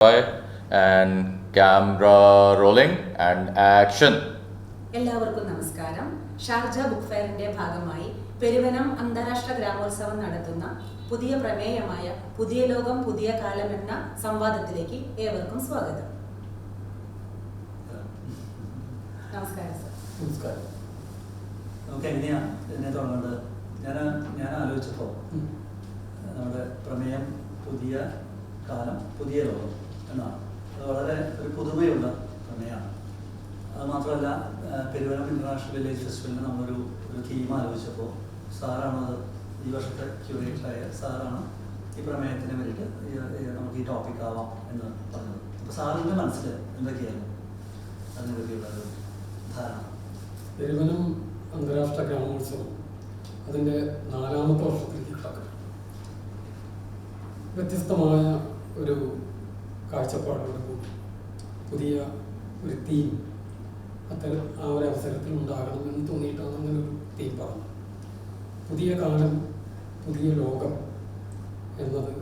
And camera rolling and action. എല്ലാവർക്കും നമസ്കാരം. Sharjah book ഫെയറിന്റെ ഭാഗമായി പെരുവനം അന്താരാഷ്ട്ര ഗ്രാമോത്സവം നടത്തുന്ന പുതിയ പ്രമേയമായ പുതിയ ലോകം പുതിയ കാലം എന്ന സംവാദത്തിലേക്ക് ഏവർക്കും സ്വാഗതം. നമസ്കാരം സർ. നമസ്കാരം. നമുക്ക് എങ്ങനെയാണ് ഇതിനെ തുടങ്ങേണ്ടത്? ഞാൻ ആലോചിച്ചപ്പോൾ നമ്മുടെ പ്രമേയം പുതിയ കാലം പുതിയ ലോകം എന്നാണ്. അത് വളരെ ഒരു പുതുമയുള്ള പ്രമേയമാണ്. അത് മാത്രമല്ല, പെരുവനം ഇൻ്റർനാഷണൽ വില്ലേജ് ഫെസ്റ്റിവലിന് നമ്മളൊരു തീം ആലോചിച്ചപ്പോൾ സാറാണ് ഈ വർഷത്തെ ക്യൂറേറ്ററായ സാറാണ് ഈ പ്രമേയത്തിന് വേണ്ടിയിട്ട് നമുക്ക് ഈ ടോപ്പിക് ആവാം എന്ന് പറഞ്ഞത്. അപ്പോൾ സാറിൻ്റെ മനസ്സിൽ എന്തൊക്കെയായിരുന്നു അതിനെ പറ്റിയുള്ളൊരു ധാരണ? പെരുവനം അന്താരാഷ്ട്ര ഗ്രാമോത്സവം അതിൻ്റെ 4ാമത്തെ വർഷത്തിലേക്ക് കിടക്കും. വ്യത്യസ്തമായ ഒരു കാഴ്ചപ്പാടോടുകൂടി പുതിയ ഒരു തീം ആ ഒരു അവസരത്തിൽ ഉണ്ടാകണമെന്ന് തോന്നിയിട്ടാണ് അങ്ങനെ ഒരു തീം പറഞ്ഞത്. പുതിയ കാലം പുതിയ ലോകം എന്നത്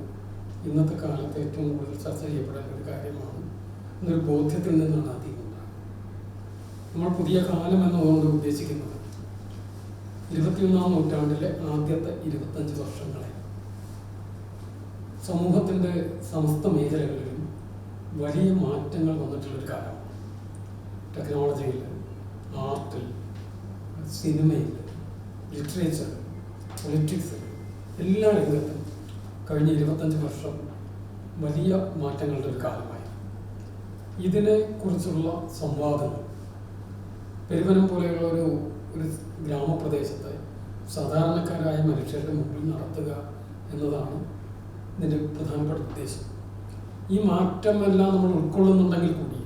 ഇന്നത്തെ കാലത്ത് ഏറ്റവും കൂടുതൽ ചർച്ച ചെയ്യപ്പെടേണ്ട ഒരു കാര്യമാണ് എന്നൊരു ബോധ്യത്തിൽ നിന്നാണ് ആ തീം ഉണ്ടാകുന്നത്. നമ്മൾ പുതിയ കാലം എന്നതുകൊണ്ട് ഉദ്ദേശിക്കുന്നത് 21ാം നൂറ്റാണ്ടിലെ ആദ്യത്തെ 25 വർഷങ്ങളെ സമൂഹത്തിൻ്റെ സമസ്ത മേഖലകളിലും വലിയ മാറ്റങ്ങൾ വന്നിട്ടുള്ളൊരു കാലമാണ്. ടെക്നോളജിയിൽ, ആർട്ടിൽ, സിനിമയിൽ, ലിറ്ററേച്ചർ, പൊളിറ്റിക്സിൽ, എല്ലാ രംഗത്തും കഴിഞ്ഞ 25 വർഷം വലിയ മാറ്റങ്ങളുടെ ഒരു കാലമായി. ഇതിനെക്കുറിച്ചുള്ള സംവാദങ്ങൾ പെരുവനം പോലെയുള്ള ഒരു ഗ്രാമപ്രദേശത്തെ സാധാരണക്കാരായ മനുഷ്യരുടെ മുമ്പിൽ നടത്തുക എന്നതാണ് ഇതിൻ്റെ പ്രധാനപ്പെട്ട ഉദ്ദേശം. ഈ മാറ്റമെല്ലാം നമ്മൾ ഉൾക്കൊള്ളുന്നുണ്ടെങ്കിൽ കൂടി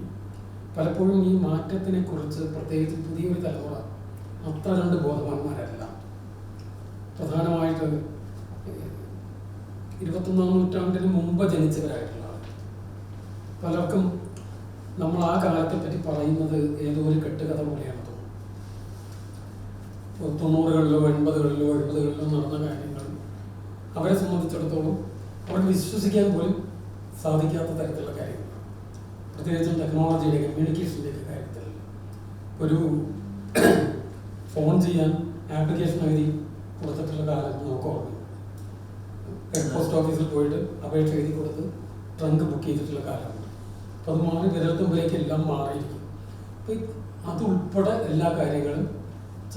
പലപ്പോഴും ഈ മാറ്റത്തിനെ കുറിച്ച് പ്രത്യേകിച്ച് പുതിയൊരു തലമുറ അത്ര രണ്ട് ബോധവാന്മാരല്ല. പ്രധാനമായിട്ട് 21ാം നൂറ്റാണ്ടിന് മുമ്പ് ജനിച്ചവരായിട്ടുള്ള ആളുകൾ പലർക്കും നമ്മൾ ആ കാലത്തെ പറ്റി പറയുന്നത് ഏതോ ഒരു കെട്ടുകഥ പോലെയാണ് തോന്നുന്നത്. 90കളിലോ 80കളിലോ 70കളിലോ നടന്ന കാര്യങ്ങൾ അവരെ സംബന്ധിച്ചിടത്തോളം അവർക്ക് വിശ്വസിക്കാൻ പോലും സാധിക്കാത്ത തരത്തിലുള്ള കാര്യങ്ങളാണ്. പ്രത്യേകിച്ചും ടെക്നോളജിയുടെ കമ്മ്യൂണിക്കേഷൻ്റെയൊക്കെ കാര്യത്തിൽ ഒരു ഫോൺ ചെയ്യാൻ ആപ്ലിക്കേഷൻ എഴുതി കൊടുത്തിട്ടുള്ള കാലം നമുക്ക് ഓർമ്മ. പോസ്റ്റ് ഓഫീസിൽ പോയിട്ട് അപേക്ഷ എഴുതി കൊടുത്ത് ട്രങ്ക് ബുക്ക് ചെയ്തിട്ടുള്ള കാലമാണ്. അപ്പോൾ അത് മാറി വിരൽത്തുമ്പിലേക്ക് എല്ലാം മാറിയിരിക്കും. അപ്പോൾ അതുൾപ്പെടെ എല്ലാ കാര്യങ്ങളും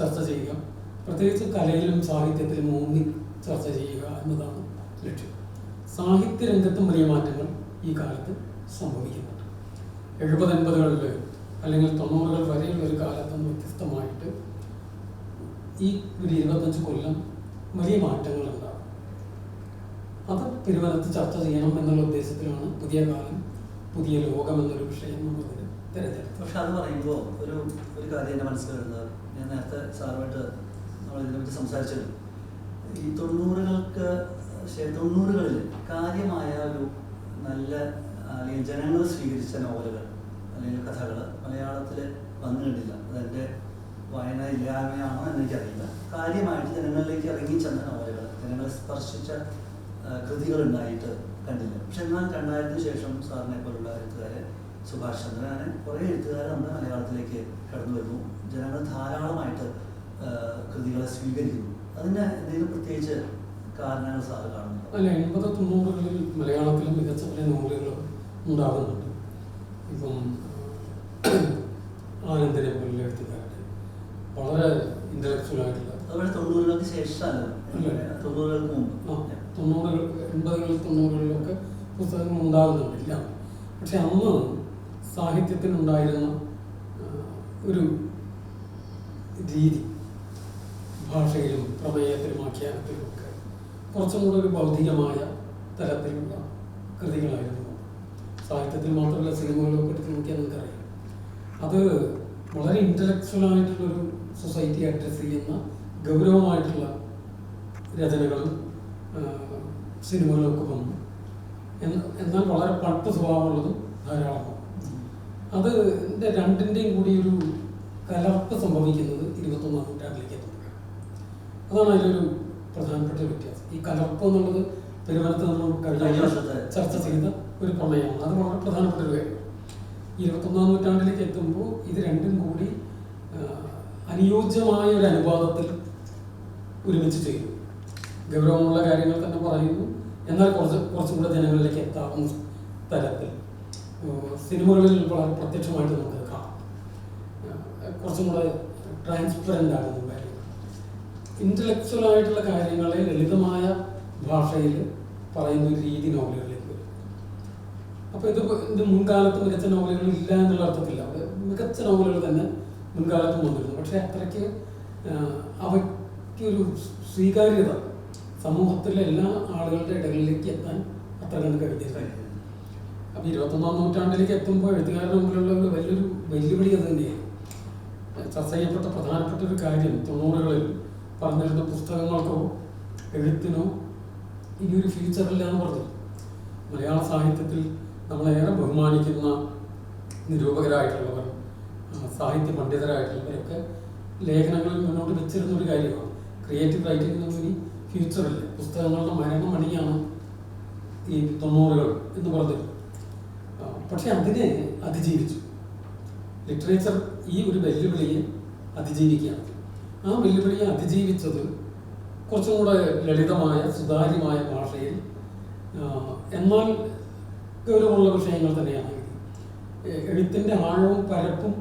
ചർച്ച ചെയ്യുക, പ്രത്യേകിച്ച് കലയിലും സാഹിത്യത്തിലും ഊന്നി ചർച്ച ചെയ്യുക എന്നതാണ് ലക്ഷ്യം. സാഹിത്യ രംഗത്തും വലിയ മാറ്റങ്ങൾ ഈ കാലത്ത് സംഭവിക്കുന്നുണ്ട്. 70-80കളിൽ അല്ലെങ്കിൽ 90കൾ വരെയുള്ള ഒരു കാലത്തുനിന്ന് വ്യത്യസ്തമായിട്ട് ഈ ഒരു 25 കൊല്ലം വലിയ മാറ്റങ്ങൾ ഉണ്ടാകും. അത് പെരുവനത്ത് ചർച്ച ചെയ്യണം എന്നുള്ള ഉദ്ദേശത്തിലാണ് പുതിയ കാലം പുതിയ ലോകം എന്നൊരു വിഷയം നമ്മളതിന് തിരഞ്ഞെടുത്തത്. പക്ഷെ അത് പറയുമ്പോൾ ഒരു കാര്യം എൻ്റെ മനസ്സിൽ വരുന്നത്, ഞാൻ നേരത്തെ സാറുമായിട്ട് നമ്മൾ ഇതിനെപ്പറ്റി സംസാരിച്ചത്, ഈ 90കളിൽ കാര്യമായ ഒരു നല്ല അല്ലെങ്കിൽ ജനങ്ങൾ സ്വീകരിച്ച നോവലുകൾ അല്ലെങ്കിൽ കഥകൾ മലയാളത്തിൽ വന്നു കണ്ടില്ല. അതെൻ്റെ വായന ഇല്ലായ്മയാണോ എന്ന് എനിക്കറിയില്ല. കാര്യമായിട്ട് ജനങ്ങളിലേക്ക് ഇറങ്ങിച്ചെന്ന നോവലുകൾ, ജനങ്ങളെ സ്പർശിച്ച കൃതികൾ ഉണ്ടായിട്ട് കണ്ടില്ല. പക്ഷെ എന്നാൽ 2000-ന് ശേഷം സാറിനെ പോലുള്ള എഴുത്തുകാരെ, സുഭാഷ് ചന്ദ്രൻ, അങ്ങനെ കുറേ എഴുത്തുകാരെ നമ്മുടെ മലയാളത്തിലേക്ക് കടന്നു വരുന്നു. ജനങ്ങൾ ധാരാളമായിട്ട് കൃതികളെ സ്വീകരിക്കുന്നു. അതിന് എന്തെങ്കിലും പ്രത്യേകിച്ച് കാരണങ്ങൾ സാറ് കാണുന്നു? അല്ല, 80-90കളിൽ മലയാളത്തിൽ മികച്ച പല നോവലുകൾ ഉണ്ടാകുന്നുണ്ട്. ഇപ്പം ആനന്ദനെ പോലുള്ള എഴുത്തുകാരുടെ വളരെ ഇൻ്റലക്ച്വൽ ആയിട്ടുള്ള, അതുപോലെ 90കൾക്ക് ശേഷമല്ല, 90കൾക്ക് മുമ്പ് 80-90കളിലൊക്കെ പുസ്തകങ്ങൾ ഉണ്ടാകുന്നുണ്ടില്ല. പക്ഷെ അന്ന് സാഹിത്യത്തിനുണ്ടായിരുന്ന ഒരു രീതി, ഭാഷയിലും പ്രമേയത്തിലും ആഖ്യാനത്തിലും ഒക്കെ കുറച്ചും കൂടെ ഒരു ബൗദ്ധികമായ തരത്തിലുള്ള കൃതികളായിരുന്നു. സാഹിത്യത്തിൽ മാത്രമല്ല, സിനിമകളൊക്കെ എടുത്ത് നോക്കിയാൽ നമുക്കറിയാം. അത് വളരെ ഇൻ്റലക്ച്വലായിട്ടുള്ളൊരു സൊസൈറ്റി അഡ്രസ് ചെയ്യുന്ന ഗൗരവമായിട്ടുള്ള രചനകളും സിനിമകളും ഒക്കെ വന്നു. എന്നാൽ വളരെ പട്ട് സ്വഭാവമുള്ളതും ധാരാളമാണ്. അത് രണ്ടിൻ്റെയും കൂടി ഒരു കലർപ്പ് സംഭവിക്കുന്നത് 21ാം നൂറ്റാണ്ടിലേക്ക് എത്തുന്നത്. അതാണ് അതിലൊരു പ്രധാനപ്പെട്ട വ്യത്യാസം. ഈ കലർപ്പ് എന്നുള്ളത് പെരുവനത്ത് നമ്മൾ കഴിഞ്ഞ ചർച്ച ചെയ്ത ഒരു പ്രമേയമാണ്. അത് വളരെ പ്രധാനപ്പെട്ട ഒരു കാര്യം. 21-ാം നൂറ്റാണ്ടിലേക്ക് എത്തുമ്പോൾ ഇത് രണ്ടും കൂടി അനുയോജ്യമായ ഒരു അനുപാതത്തിൽ ഒരുമിച്ച് ചെയ്യുന്നു. ഗൗരവമുള്ള കാര്യങ്ങൾ തന്നെ പറയുന്നു, എന്നാൽ കുറച്ചും കൂടെ ജനങ്ങളിലേക്ക് എത്താവുന്ന തരത്തിൽ സിനിമകളിൽ വളരെ പ്രത്യക്ഷമായിട്ട് നമുക്ക് കാണാം. കുറച്ചും കൂടെ ട്രാൻസ്പെറൻ്റ് ആകുന്ന കാര്യങ്ങൾ, ഇൻ്റലക്ച്വൽ ആയിട്ടുള്ള കാര്യങ്ങളെ ലളിതമായ ഭാഷയിൽ പറയുന്ന ഒരു രീതി നോവലുകളിലേക്ക് വരും. അപ്പോൾ ഇത് മുൻകാലത്ത് മികച്ച നോവലുകൾ ഇല്ല എന്നുള്ള അർത്ഥത്തില്ല, മികച്ച നോവലുകൾ തന്നെ മുൻകാലത്തും വന്നിരുന്നു. പക്ഷേ അത്രയ്ക്ക് അവയ്ക്കൊരു സ്വീകാര്യത സമൂഹത്തിലെ എല്ലാ ആളുകളുടെ ഇടകളിലേക്ക് എത്താൻ അത്ര കണ്ട് കഴിഞ്ഞില്ല. അപ്പോൾ 21-ാം നൂറ്റാണ്ടിലേക്ക് എത്തുമ്പോൾ എഴുത്തുകാരുടെ മുമ്പിലുള്ള ഒരു വലിയൊരു വെല്ലുവിളി അത് തന്നെയാണ്. ചർച്ച ചെയ്യപ്പെട്ട പ്രധാനപ്പെട്ട ഒരു കാര്യം 90-കളിൽ പറഞ്ഞിരുന്ന പുസ്തകങ്ങൾക്കോ എഴുത്തിനോ ഇനിയൊരു ഫ്യൂച്ചറില്ല എന്ന് പറഞ്ഞു. മലയാള സാഹിത്യത്തിൽ നമ്മളേറെ ബഹുമാനിക്കുന്ന നിരൂപകരായിട്ടുള്ളവർ, സാഹിത്യ പണ്ഡിതരായിട്ടുള്ളവരൊക്കെ ലേഖനങ്ങളിൽ മുന്നോട്ട് വെച്ചിരുന്ന ഒരു കാര്യമാണ് ക്രിയേറ്റീവ് റൈറ്റിംഗിനൊന്നും ഇനി ഫ്യൂച്ചറില്ല, പുസ്തകങ്ങളുടെ മരണമണിയാണ് ഈ 90-കൾ എന്ന് പറഞ്ഞത്. പക്ഷെ അതിനെ അതിജീവിച്ചു. ലിറ്ററേച്ചർ ഈ ഒരു വെല്ലുവിളിയെ അതിജീവിക്കുകയാണ്. ആ വെല്ലുവിളിയെ അതിജീവിച്ചത് കുറച്ചും കൂടെ ലളിതമായ സുതാര്യമായ ഭാഷയിൽ എന്നാൽ ഗൗരവമുള്ള വിഷയങ്ങൾ തന്നെയാണ്. എഴുത്തിൻ്റെ ആഴവും പരപ്പും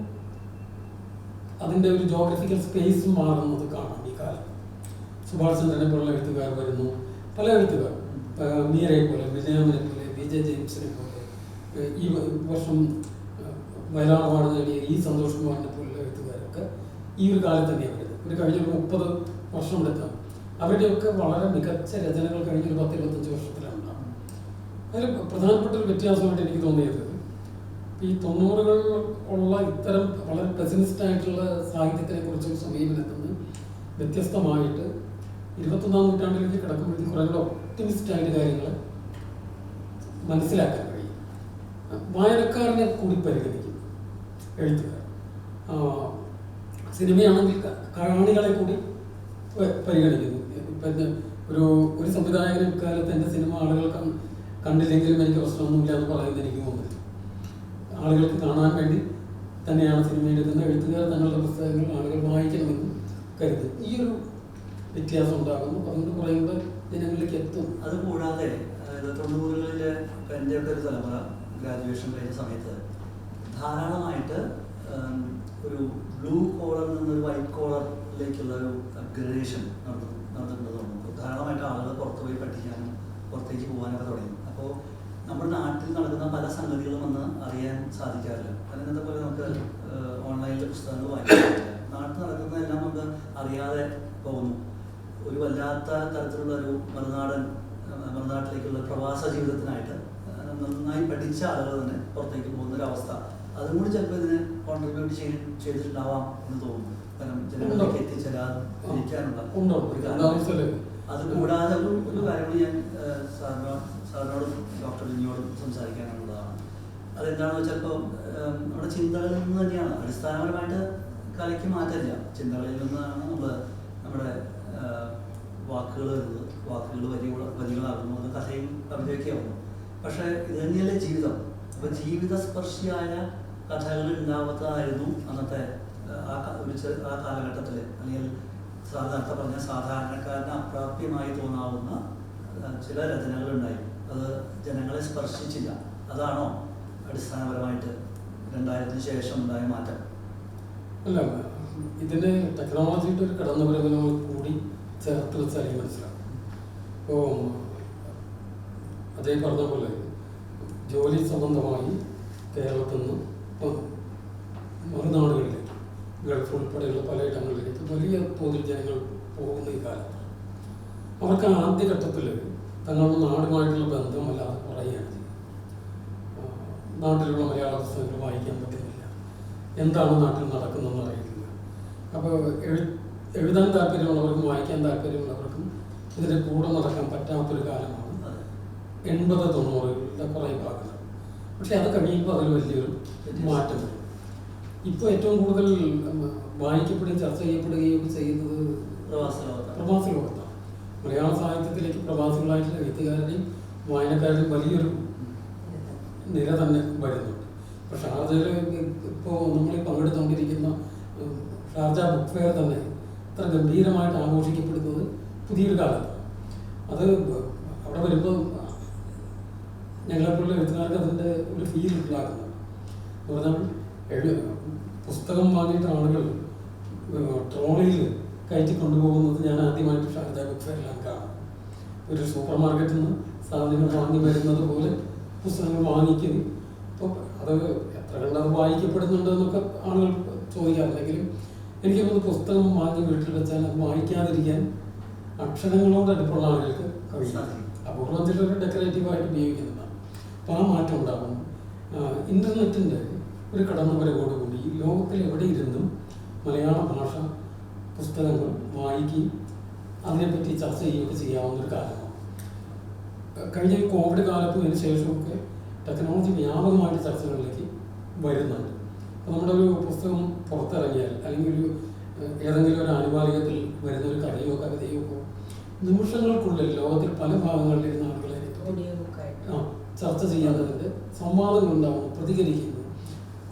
അതിൻ്റെ ഒരു ജോഗ്രഫിക്കൽ സ്പേസും മാറുന്നത് കാണാം ഈ കാലം. സുഭാഷ് ചന്ദ്രനെ പോലുള്ള എഴുത്തുകാർ വരുന്നു, പല എഴുത്തുകാർ, മീരയെ പോലെ, വിജയനെ പോലെ, വിജയ ജെയിംസിനെ പോലെ, ഈ വർഷം വയലാർ അവാർഡ് നേടിയ ഈ സന്തോഷ് കുമാറിനെ പോലുള്ള എഴുത്തുകാരൊക്കെ ഈ ഒരു കാലത്ത് തന്നെയാണ് വരുന്നത്. ഒരു കഴിഞ്ഞൊരു 30 വർഷം എടുക്കാം. അവരുടെയൊക്കെ വളരെ മികച്ച രചനകൾ കഴിഞ്ഞൊരു 10-25 വർഷത്തിലുണ്ടാകും. അതിൽ പ്രധാനപ്പെട്ട ഒരു വ്യത്യാസമായിട്ട് എനിക്ക് തോന്നിയത് ഈ 90-കൾ ഉള്ള ഇത്തരം വളരെ പെസിമിസ്റ്റ് ആയിട്ടുള്ള സാഹിത്യത്തിനെ കുറിച്ചുള്ള സമീപനത്തിൽ നിന്ന് വ്യത്യസ്തമായിട്ട് 21-ാം നൂറ്റാണ്ടിലേക്ക് കിടക്കുമ്പോഴത്തേക്ക് കുറേ കൂടെ ഒപ്റ്റിമിസ്റ്റ് ആയിട്ട് കാര്യങ്ങൾ മനസ്സിലാക്കാൻ കഴിയും. വായനക്കാരനെ കൂടി പരിഗണിക്കും എഴുത്തുകാർ. സിനിമയാണെങ്കിൽ കാണികളെ കൂടി പരിഗണിക്കുന്നു. പിന്നെ ഒരു സംവിധായകൻ ഇക്കാലത്ത് എൻ്റെ സിനിമ ആളുകൾ കണ്ടില്ലെങ്കിലും എനിക്ക് പ്രശ്നമൊന്നുമില്ല എന്ന് പറയുന്നത് എനിക്ക് തോന്നുന്നില്ല. ആളുകൾക്ക് കാണാൻ വേണ്ടി തന്നെയാണ് സിനിമ എടുക്കുന്ന എഴുത്തുകാർ തങ്ങളുടെ പുസ്തകങ്ങൾ ആളുകൾ വായിക്കണമെന്ന് കരുതും. ഈ ഒരു വ്യത്യാസം ഉണ്ടാകുന്നു. അതുകൊണ്ട് പറയുമ്പോൾ ജനങ്ങളിലേക്ക് എത്തും. അത് കൂടാതെ 90-കളിലെ എൻ്റെ ഒക്കെ ഒരു തലമുറ ഗ്രാജുവേഷൻ കഴിഞ്ഞ സമയത്ത് ധാരാളമായിട്ട് ഒരു ബ്ലൂ കോളറിൽ നിന്നൊരു വൈറ്റ് കോളറിലേക്കുള്ള ഒരു അപ്ഗ്രേഡേഷൻ നടന്നിട്ടുണ്ടെന്ന് തോന്നുന്നു. ധാരാളമായിട്ട് ആളുകൾ പുറത്തുപോയി പഠിക്കാനും പുറത്തേക്ക് പോകാനൊക്കെ തുടങ്ങി. അപ്പോൾ നമ്മുടെ നാട്ടിൽ നടക്കുന്ന പല സംഗതികളും ഒന്ന് അറിയാൻ സാധിക്കാറില്ല. അതിനകത്തെ പോലെ നമുക്ക് ഓൺലൈനിലെ പുസ്തകങ്ങൾ വായിക്കാൻ പറ്റില്ല. നാട്ടിൽ നടക്കുന്നതെല്ലാം നമുക്ക് അറിയാതെ പോകുന്നു. ഒരു വല്ലാത്ത തരത്തിലുള്ള ഒരു മറുനാട്ടിലേക്കുള്ള പ്രവാസ ജീവിതത്തിനായിട്ട് നന്നായി പഠിച്ച ആളുകൾ തന്നെ പുറത്തേക്ക് പോകുന്നൊരവസ്ഥ, അതും കൂടി ചിലപ്പോൾ ഇതിന് കോൺട്രിബ്യൂട്ട് ചെയ്തിട്ടുണ്ടാവാം എന്ന് തോന്നുന്നു. കാരണം ജനങ്ങളിലേക്ക് എത്തിച്ചേരാതിരിക്കാനുള്ള ഒരു കാര്യം. അത് കൂടാതെ ഒരു കാര്യം കൂടി ഞാൻ സാറിനോടും ഡോക്ടർ ലിനിയോടും സംസാരിക്കാനുള്ളതാണ്. അതെന്താണെന്ന് വെച്ചാൽ ഇപ്പോൾ നമ്മുടെ ചിന്തകളിൽ നിന്ന് തന്നെയാണ് അടിസ്ഥാനപരമായിട്ട് കലയ്ക്ക് മാറ്റമില്ല. ചിന്തകളിൽ നിന്നാണ് നമ്മുടെ വാക്കുകൾ വരുന്നത്. വാക്കുകൾ വരികളാകുന്നു, അത് കഥയും കവിതയൊക്കെ ആവുന്നു. പക്ഷേ ഇത് തന്നെയല്ലേ ജീവിതം. അപ്പോൾ ജീവിതസ്പർശിയായ കഥകൾ ഉണ്ടാവാത്തതായിരുന്നു അന്നത്തെ ആ കാലഘട്ടത്തിൽ. അല്ലെങ്കിൽ നേരത്തെ പറഞ്ഞ സാധാരണക്കാരന് അപ്രാപ്യമായി തോന്നാവുന്ന ചില രചനകളുണ്ടായി. അത് ജനങ്ങളെ സ്പർശിച്ചില്ല. അതാണോ അടിസ്ഥാനപരമായിട്ട് 2000-ന് ശേഷം ഉണ്ടായ മാറ്റം? അല്ല, ഇതിൻ്റെ ടെക്നോളജിയുടെ ഒരു കടന്നുവരവിനോട് കൂടി ചേർത്ത് വെച്ചാൽ മനസ്സിലാവും. ഇപ്പോൾ അതേ പറഞ്ഞ പോലെ ജോലി സംബന്ധമായി കേരളത്തിൽ നിന്ന് മറുനാടുകളിലേക്ക്, ഗൾഫ് ഉൾപ്പെടെയുള്ള പലയിടങ്ങളിലേക്ക് വലിയ തോതിൽ ജനങ്ങൾ പോകുന്ന ഈ കാലത്ത് അവർക്ക് ആദ്യഘട്ടത്തിൽ തങ്ങളുടെ നാടുമായിട്ടുള്ള ബന്ധമല്ലാതെ കുറയുകയാണ് ചെയ്യുന്നത്. നാട്ടിലുള്ള മലയാള പുസ്തകങ്ങൾ വായിക്കാൻ പറ്റുന്നില്ല, എന്താണ് നാട്ടിൽ നടക്കുന്നതെന്ന് അറിയില്ല. അപ്പോൾ എഴുതാൻ താല്പര്യമുള്ളവർക്കും വായിക്കാൻ താല്പര്യമുള്ളവർക്കും ഇതിൻ്റെ കൂടെ നടക്കാൻ പറ്റാത്തൊരു കാലമാണ് 80-90കളുടെ കുറേ ഭാഗങ്ങൾ. പക്ഷെ അത് കഴിയുമ്പോൾ അതിൽ വലിയൊരു മാറ്റം വരും. ഇപ്പോൾ ഏറ്റവും കൂടുതൽ വായിക്കപ്പെടുകയും ചർച്ച ചെയ്യപ്പെടുകയും ചെയ്യുന്നത് പ്രവാസ ലോകത്താണ്. മലയാള സാഹിത്യത്തിലേക്ക് പ്രവാസികളായിട്ടുള്ള എഴുത്തുകാരുടെയും വായനക്കാരുടെയും വലിയൊരു നിര തന്നെ വരുന്നുണ്ട്. ഇപ്പോൾ ഷാർജയിൽ ഇപ്പോൾ നമ്മൾ പങ്കെടുത്തുകൊണ്ടിരിക്കുന്ന ഷാർജ ബുക്ക് ഫെയർ തന്നെ ഇത്ര ഗംഭീരമായിട്ട് ആഘോഷിക്കപ്പെടുന്നത് പുതിയൊരു കാലത്താണ്. അത് അവിടെ വരുമ്പോൾ ഞങ്ങളെപ്പോലുള്ള എഴുത്തുകാർക്ക് അതിൻ്റെ ഒരു ഫീൽ ഉണ്ടാക്കുന്നത് എന്ന് പറഞ്ഞാൽ പുസ്തകം വാങ്ങിയിട്ട് ആളുകൾ ട്രോളിയിൽ കയറ്റി കൊണ്ടുപോകുന്നത് ഞാൻ ആദ്യമായിട്ട് ഷാർജ ബുക്ക് ഫെയറിലാണ് കാണുന്നത്. ഒരു സൂപ്പർ മാർക്കറ്റിൽ നിന്ന് സാധനങ്ങൾ വാങ്ങി വരുന്നത് പോലെ പുസ്തകങ്ങൾ വാങ്ങിക്കുന്നു. അപ്പോൾ അത് എത്ര കണ്ടത് വായിക്കപ്പെടുന്നുണ്ട് എന്നൊക്കെ ആളുകൾ ചോദിക്കാറുണ്ടെങ്കിലും എനിക്ക് തോന്നുന്നു പുസ്തകം വാങ്ങി വീട്ടിൽ വെച്ചാൽ അത് വായിക്കാതിരിക്കാൻ അക്ഷരങ്ങളോട് അടുപ്പുള്ള ആളുകൾക്ക് കഴിയും. അപൂർവം ചിലർ ഡെക്കറേറ്റീവായിട്ട് ഉപയോഗിക്കുന്നതാണ്. അപ്പോൾ ആ മാറ്റം ഉണ്ടാകും. ഇൻ്റർനെറ്റിൻ്റെ ഒരു കടന്നുവരവോടുകൂടി ലോകത്തിൽ എവിടെ ഇരുന്നും മലയാള ഭാഷ പുസ്തകങ്ങൾ വായിക്കുകയും അതിനെപ്പറ്റി ചർച്ച ചെയ്യുകയൊക്കെ ചെയ്യാവുന്നൊരു കാലമാണ്. കഴിഞ്ഞ കോവിഡ് കാലത്തും അതിന് ശേഷമൊക്കെ ടെക്നോളജി വ്യാപകമായിട്ട് ചർച്ചകളിലേക്ക് വരുന്നുണ്ട്. അപ്പോൾ നമ്മുടെ ഒരു പുസ്തകം പുറത്തിറങ്ങിയാൽ അല്ലെങ്കിൽ ഒരു ഏതെങ്കിലും ഒരു ആനുകാലികത്തിൽ വരുന്ന ഒരു കഥയോ കവിതയോ നിമിഷങ്ങൾക്കുള്ളിൽ ലോകത്തിൽ പല ഭാഗങ്ങളിലിരുന്ന ആളുകളെ ചർച്ച ചെയ്യാത്തതിൻ്റെ സംവാദങ്ങളുണ്ടാവുന്നു, പ്രതികരിക്കുന്നു.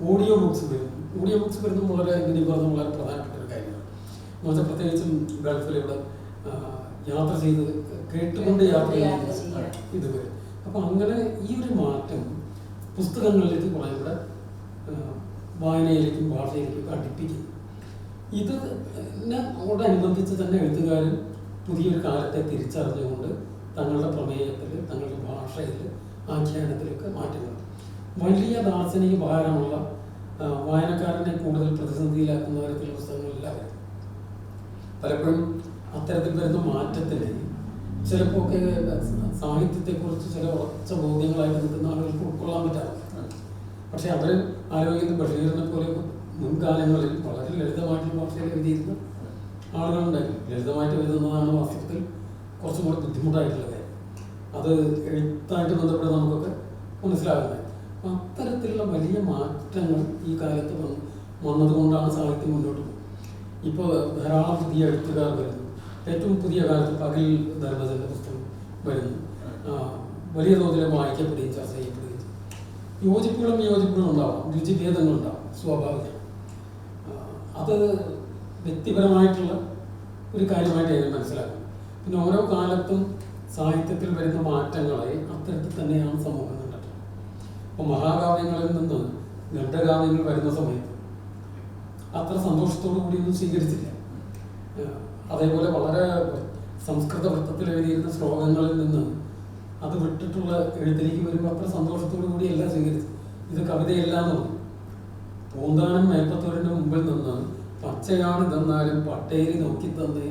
ഓഡിയോ ബുക്സ് വരുന്നു. ഓഡിയോ ബുക്സ് വരുന്നത് വളരെ എനിക്ക് പറഞ്ഞ വളരെ പ്രധാനപ്പെട്ട ഒരു കാര്യമാണ്. എന്ന് വെച്ചാൽ പ്രത്യേകിച്ചും ഗൾഫിലിവിടെ യാത്ര ചെയ്ത് കേട്ടുകൊണ്ട് യാത്ര ചെയ്യുന്ന ഇത് വരും. അപ്പം അങ്ങനെ ഈ ഒരു മാറ്റം പുസ്തകങ്ങളിലേക്ക് കുറേ കൂടെ വായനയിലേക്കും ഭാഷയിലേക്കും അടുപ്പിക്കുന്നു. ഇതിനോടനുബന്ധിച്ച് തന്നെ എഴുത്തുകാർ പുതിയൊരു കാലത്തെ തിരിച്ചറിഞ്ഞുകൊണ്ട് തങ്ങളുടെ പ്രമേയത്തിൽ, തങ്ങളുടെ ഭാഷയിൽ, ആഖ്യാനത്തിലൊക്കെ മാറ്റങ്ങൾ വലിയ ദാർശനിക ഭാരമുള്ള വായനക്കാരനെ കൂടുതൽ പ്രതിസന്ധിയിലാക്കുന്ന തരത്തിലുള്ള പുസ്തകങ്ങളില്ലാവരും പലപ്പോഴും അത്തരത്തിൽ വരുന്ന മാറ്റത്തിന് ചിലപ്പോൾ ഒക്കെ സാഹിത്യത്തെക്കുറിച്ച് ചില ഉറച്ച ബോധ്യങ്ങളായിട്ട് നിൽക്കുന്ന ആളുകൾക്ക് ഉൾക്കൊള്ളാൻ പറ്റാറില്ല. പക്ഷെ അവർ ആലോചിക്കുന്ന ബഷീറിനെ പോലെ മുൻകാലങ്ങളിൽ വളരെ ലളിതമായിട്ടുള്ള ഭാഷയിൽ എഴുതിയിരുന്ന ആളുകളുണ്ടായിരുന്നു. ലളിതമായിട്ട് എഴുതുന്നതാണ് വാസ്തവത്തിൽ കുറച്ചും കൂടെ ബുദ്ധിമുട്ടായിട്ടുള്ള കാര്യം. അത് എഴുത്തായിട്ട് ബന്ധപ്പെട്ട് നമുക്കൊക്കെ മനസ്സിലാകുന്നത്. അത്തരത്തിലുള്ള വലിയ മാറ്റങ്ങൾ ഈ കാലത്ത് വന്നതുകൊണ്ടാണ് സാഹിത്യം മുന്നോട്ട് പോകുന്നത്. ഇപ്പോൾ ധാരാളം പുതിയ എഴുത്തുകാർ വരുന്നു. ഏറ്റവും പുതിയ കാലത്ത് പകൽ ധർമ്മജൻ്റെ പുസ്തകം വരുന്നു. വലിയ തോതിൽ വായിക്കപ്പെടുകയും ചർച്ച ചെയ്യപ്പെടുകയും ചെയ്യും. യോജിപ്പുകളും ഉണ്ടാവും, രുചിഭേദങ്ങളുണ്ടാവും, സ്വാഭാവികം. അത് വ്യക്തിപരമായിട്ടുള്ള ഒരു കാര്യമായിട്ട് ഞാൻ മനസ്സിലാക്കും. പിന്നെ ഓരോ കാലത്തും സാഹിത്യത്തിൽ വരുന്ന മാറ്റങ്ങളെ അത്തരത്തിൽ തന്നെയാണ് സമൂഹം കണ്ടിട്ടുള്ളത്. അപ്പോൾ മഹാകാവ്യങ്ങളിൽ നിന്ന് ഖണ്ഡകാവ്യങ്ങൾ വരുന്ന സമയത്ത് അത്ര സന്തോഷത്തോടു കൂടിയൊന്നും സ്വീകരിച്ചില്ല. അതേപോലെ വളരെ സംസ്കൃത വൃത്തത്തിൽ എഴുതിയിരുന്ന ശ്ലോകങ്ങളിൽ നിന്ന് അത് വിട്ടിട്ടുള്ള എഴുത്തിലേക്ക് വരുമ്പോൾ അത്ര സന്തോഷത്തോടു കൂടിയല്ല സ്വീകരിച്ചത്. ഇത് കവിതയല്ല എന്ന് പറഞ്ഞു. പൂന്താനം മേൽപ്പത്തൂരിൻ്റെ മുമ്പിൽ നിന്ന് പച്ചയാണിതെന്നാലും പട്ടേരി നോക്കി തന്നെ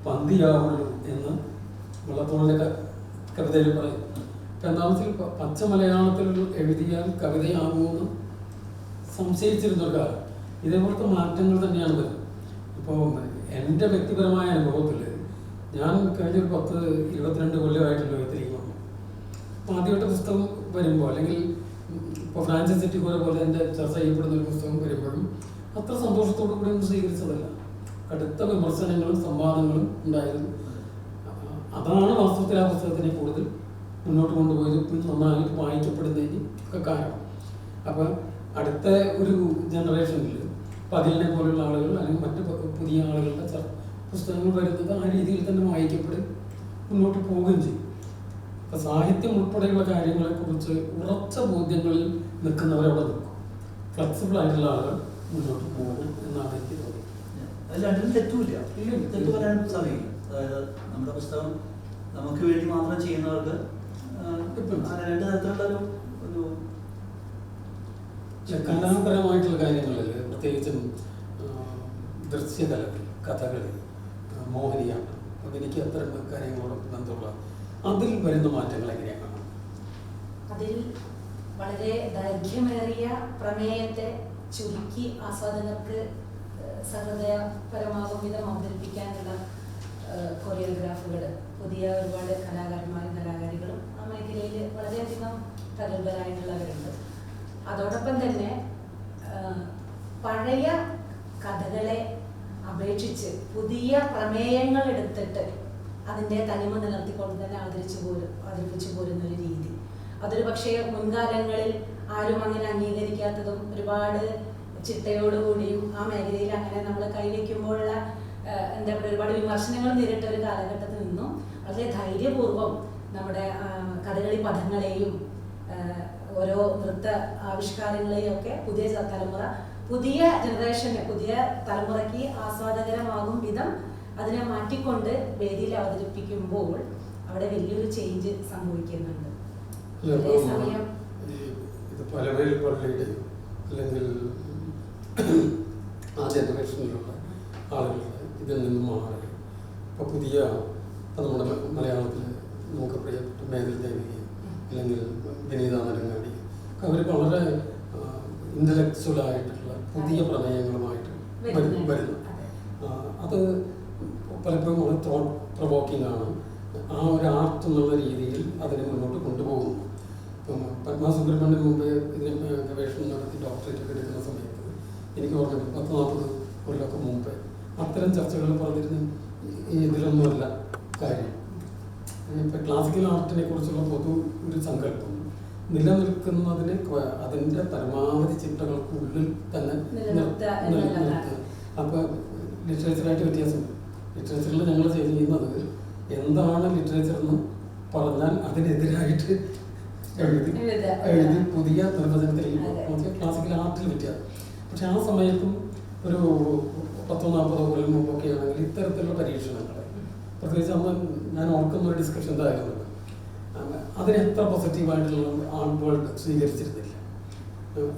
പന്തിയാവുള്ളൂ എന്ന് വള്ളത്തോളിൻ്റെ കവിതയിൽ പറയും. രണ്ടാമത്തിൽ പച്ച മലയാളത്തിൽ എഴുതിയാൽ കവിതയാകുമെന്ന് സംശയിച്ചിരുന്നൊരു കാലം. ഇതേപോലത്തെ മാറ്റങ്ങൾ തന്നെയാണ് വരുന്നത്. ഇപ്പോൾ എൻ്റെ വ്യക്തിപരമായ അനുഭവത്തിൽ ഞാൻ കഴിഞ്ഞൊരു 10-22 കൊല്ലമായിട്ടുള്ള എഴുത്തിലേക്ക് വന്നു. ആദ്യമായിട്ട് പുസ്തകം വരുമ്പോൾ അല്ലെങ്കിൽ ഇപ്പോൾ ഫ്രാൻസിസ് സെറ്റിക്കോരെ പോലെ എൻ്റെ ചർച്ച ചെയ്യപ്പെടുന്ന ഒരു പുസ്തകം വരുമ്പോഴും അത്ര സന്തോഷത്തോടു കൂടി ഒന്നും സ്വീകരിച്ചതല്ല. കടുത്ത വിമർശനങ്ങളും സംവാദങ്ങളും ഉണ്ടായിരുന്നു. അതാണ് വാസ്തവത്തിൽ ആ പുസ്തകത്തിനെ കൂടുതൽ മുന്നോട്ട് കൊണ്ടുപോയത്, നന്നായിട്ട് വായിക്കപ്പെടുന്നതിന് ഒക്കെ കാരണം. അപ്പം അടുത്ത ഒരു ജനറേഷനിൽ പകലിനെ പോലുള്ള ആളുകൾ അല്ലെങ്കിൽ മറ്റ് പുതിയ ആളുകളുടെ പുസ്തകങ്ങൾ വരുന്നത് ആ രീതിയിൽ തന്നെ വായിക്കപ്പെടും, മുന്നോട്ട് പോവുകയും ചെയ്യും. അപ്പം സാഹിത്യം ഉൾപ്പെടെയുള്ള കാര്യങ്ങളെക്കുറിച്ച് ഉറച്ച ബോധ്യങ്ങളിൽ നിൽക്കുന്നവരവിടെ നിൽക്കും. ഫ്ലെക്സിബിൾ ആയിട്ടുള്ള ആളുകൾ മുന്നോട്ട് പോകും എന്നാണ് എനിക്ക് തോന്നുന്നത്. അതിൽ രണ്ടിനും തെറ്റുമില്ല, തെറ്റ് പറയാൻ സമയം. അതായത് നമ്മുടെ പുസ്തകം നമുക്ക് വേണ്ടി മാത്രം ചെയ്യുന്നവർക്ക് രണ്ട് തരത്തിലുള്ള ഒരു കലാപരമായിട്ടുള്ള കാര്യങ്ങളിൽ, പ്രത്യേകിച്ചും ദൃശ്യകലകൾ, കഥകൾ, മോഹനിയാട്ടം, അപ്പം എനിക്ക് അത്തരം കാര്യങ്ങളോട് ബന്ധമുള്ള അതിൽ വരുന്ന മാറ്റങ്ങൾ എങ്ങനെയാണ്? അതിൽ വളരെ ദൈർഘ്യമേറിയ പ്രമേയത്തെ ചുരുക്കി ആസ്വാദകർക്ക് സഹൃദയപരമാകും വിധം അവതരിപ്പിക്കാനുള്ള കൊറിയോഗ്രാഫുകൾ പുതിയ ഒരുപാട് കലാകാരന്മാരും കലാകാരികളും ആ മേഖലയിൽ വളരെയധികം പ്രഗത്ഭരായിട്ടുള്ളവരുണ്ട്. അതോടൊപ്പം തന്നെ പഴയ കഥകളെ അപേക്ഷിച്ച് പുതിയ പ്രമേയങ്ങൾ എടുത്തിട്ട് അതിൻ്റെ തനിമ നിലനിർത്തിക്കൊണ്ട് തന്നെ അവതരിപ്പിച്ചു പോരുന്ന ഒരു രീതി, അതൊരു പക്ഷേ മുൻകാലങ്ങളിൽ ആരും അങ്ങനെ അംഗീകരിക്കാത്തതും ഒരുപാട് ചിട്ടയോടുകൂടിയും ആ മേഖലയിൽ അങ്ങനെ നമ്മൾ കൈവയ്ക്കുമ്പോഴുള്ള എന്താ പറയുക ഒരുപാട് വിമർശനങ്ങൾ നേരിട്ട ഒരു കാലഘട്ടത്തിൽ നിന്നും വളരെ ധൈര്യപൂർവ്വം നമ്മുടെ കഥകളി പദങ്ങളെയും ഓരോ നൃത്ത ആവിഷ്കാരങ്ങളെയും ഒക്കെ പുതിയ തലമുറ, പുതിയ ജനറേഷന്, പുതിയ തലമുറയ്ക്ക് ആസ്വാദകരമാകും വിധം അതിനെ മാറ്റിക്കൊണ്ട് വേദിയിൽ അവതരിപ്പിക്കുമ്പോൾ അവിടെ വലിയൊരു ചേഞ്ച് സംഭവിക്കുന്നുണ്ട്. അതേസമയം ഇത് പലവേൽ പള്ളിയുടെ അല്ലെങ്കിൽ ആ ജനറേഷനിലുള്ള ആളുകളുടെ ഇതിൽ നിന്നും മാറി ഇപ്പോൾ പുതിയ നമ്മുടെ മലയാളത്തിൽ നമുക്ക് പ്രിയപ്പെട്ട മേഖല ദേവികയും അല്ലെങ്കിൽ വിനീത നെടുങ്ങാടി അവർ വളരെ ഇൻ്റലക്ച്വലായിട്ടുള്ള പുതിയ പ്രമേയങ്ങളുമായിട്ട് വരുന്നു. അത് പലപ്പോഴും വളരെ തോട്ട് പ്രൊവോക്കിംഗ് ആണ്. ആ ഒരു ആർട്ട് എന്നുള്ള രീതിയിൽ അതിനെ മുന്നോട്ട് കൊണ്ടുപോകുന്നു. ഇപ്പം പത്മ സുബ്രഹ്മണ്യം മുമ്പ് ഇതിന് ഗവേഷണം നടത്തി ഡോക്ടറേറ്റ് ഒക്കെ എടുക്കുന്ന സമയത്ത് എനിക്ക് ഓർമ്മയുണ്ട് 10-40 കൊല്ലമൊക്കെ മുമ്പ് അത്തരം ചർച്ചകൾ പറഞ്ഞിരുന്ന ഇതിലൊന്നുമല്ല കാര്യം. ഇപ്പം ക്ലാസിക്കൽ ആർട്ടിനെ കുറിച്ചുള്ള പൊതു ഒരു സങ്കല്പം നിലനിൽക്കുന്നതിന് അതിൻ്റെ പരമാവധി ചിട്ടകൾക്കുള്ളിൽ തന്നെ നിലനിർത്തുക. അപ്പോൾ ലിറ്ററേച്ചറായിട്ട് വ്യത്യാസമുണ്ട്. ലിറ്ററേച്ചറിൽ ഞങ്ങൾ ചെയ്യുന്നത് എന്താണ് ലിറ്ററേച്ചർ എന്ന് പറഞ്ഞാൽ അതിനെതിരായിട്ട് എഴുതി പുതിയ നിർവചനത്തിലേക്ക് ക്ലാസിക്കൽ ആർട്ടിൽ വ്യത്യാസം. പക്ഷെ ആ സമയത്തും ഒരു 10-40 കൊല്ലം മുമ്പൊക്കെ ആണെങ്കിൽ ഇത്തരത്തിലുള്ള പരീക്ഷണങ്ങൾ, പ്രത്യേകിച്ച് അന്ന് ഞാൻ ഓർക്കുന്ന ഒരു ഡിസ്കഷൻ എന്തായിരുന്നു, അതിന് എത്ര പോസിറ്റീവായിട്ടുള്ള ആളുകൾ സ്വീകരിച്ചിരുന്നില്ല.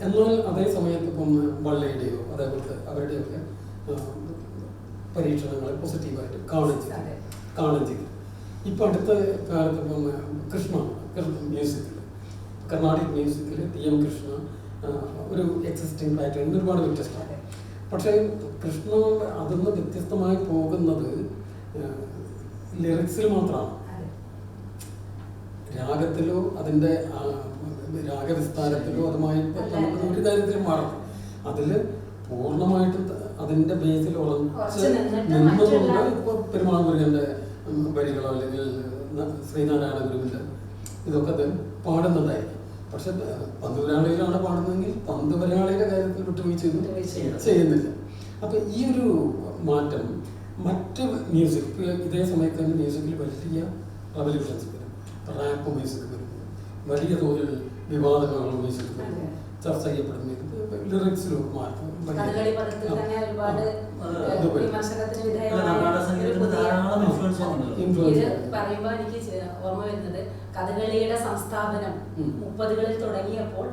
എന്നാൽ അതേ സമയത്ത് ഇപ്പം വള്ളയുടെയോ അതേപോലത്തെ അവരുടെയൊക്കെ പരീക്ഷണങ്ങളെ പോസിറ്റീവായിട്ട് കാണുകയും ചെയ്തു. ഇപ്പം അടുത്ത കാലത്ത് ഇപ്പം കൃഷ്ണ മ്യൂസിക്കിൽ, കർണാടിക് മ്യൂസിക്കിൽ TM കൃഷ്ണ ഒരു എക്സിസ്റ്റിംഗ് പാറ്റേൺ ഒരുപാട് വ്യത്യസ്തമാണ്. പക്ഷേ കൃഷ്ണ അതിന്ന് വ്യത്യസ്തമായി പോകുന്നത് ലിറിക്സിൽ മാത്രമാണ്. രാഗത്തിലോ അതിൻ്റെ രാഗവിസ്താരത്തിലോ അതുമായി ഒരു കാര്യത്തിലും മാറും. അതിൽ പൂർണ്ണമായിട്ടും അതിൻ്റെ ബേസിൽ ഉറച്ച് നിന്നുകൊണ്ട് ഇപ്പോൾ പെരുമാൾ മുരുകൻ്റെ വരികളോ അല്ലെങ്കിൽ ശ്രീനാരായണ ഗുരുവിൻ്റെ ഇതൊക്കെ പാടുന്നുണ്ടായിരിക്കും. പക്ഷെ പന്തുവരാളിയിലാണ് പാടുന്നതെങ്കിൽ പന്തുവരാളിയുടെ കാര്യത്തിൽ വിട്ടുവീഴ്ചയൊന്നും ചെയ്യുന്നില്ല. അപ്പം ഈ ഒരു മാറ്റം മറ്റ് മ്യൂസിക് ഇതേ സമയത്ത് തന്നെ മ്യൂസിക്കിൽ വലിയ റവല്യൂഷൻസ് വരും. റാപ്പ് മ്യൂസിക് വരുന്നു, വലിയ തോതിൽ വിവാദങ്ങളുള്ള മ്യൂസിക് വരുന്നു, ചർച്ച ചെയ്യപ്പെടുന്ന ലിറിക്സിലും മാറ്റം പറയുമ്പോൾ എനിക്ക് ഓർമ്മ വരുന്നത് കഥകളിയുടെ സംസ്ഥാപനം 30കളിൽ തുടങ്ങിയപ്പോൾ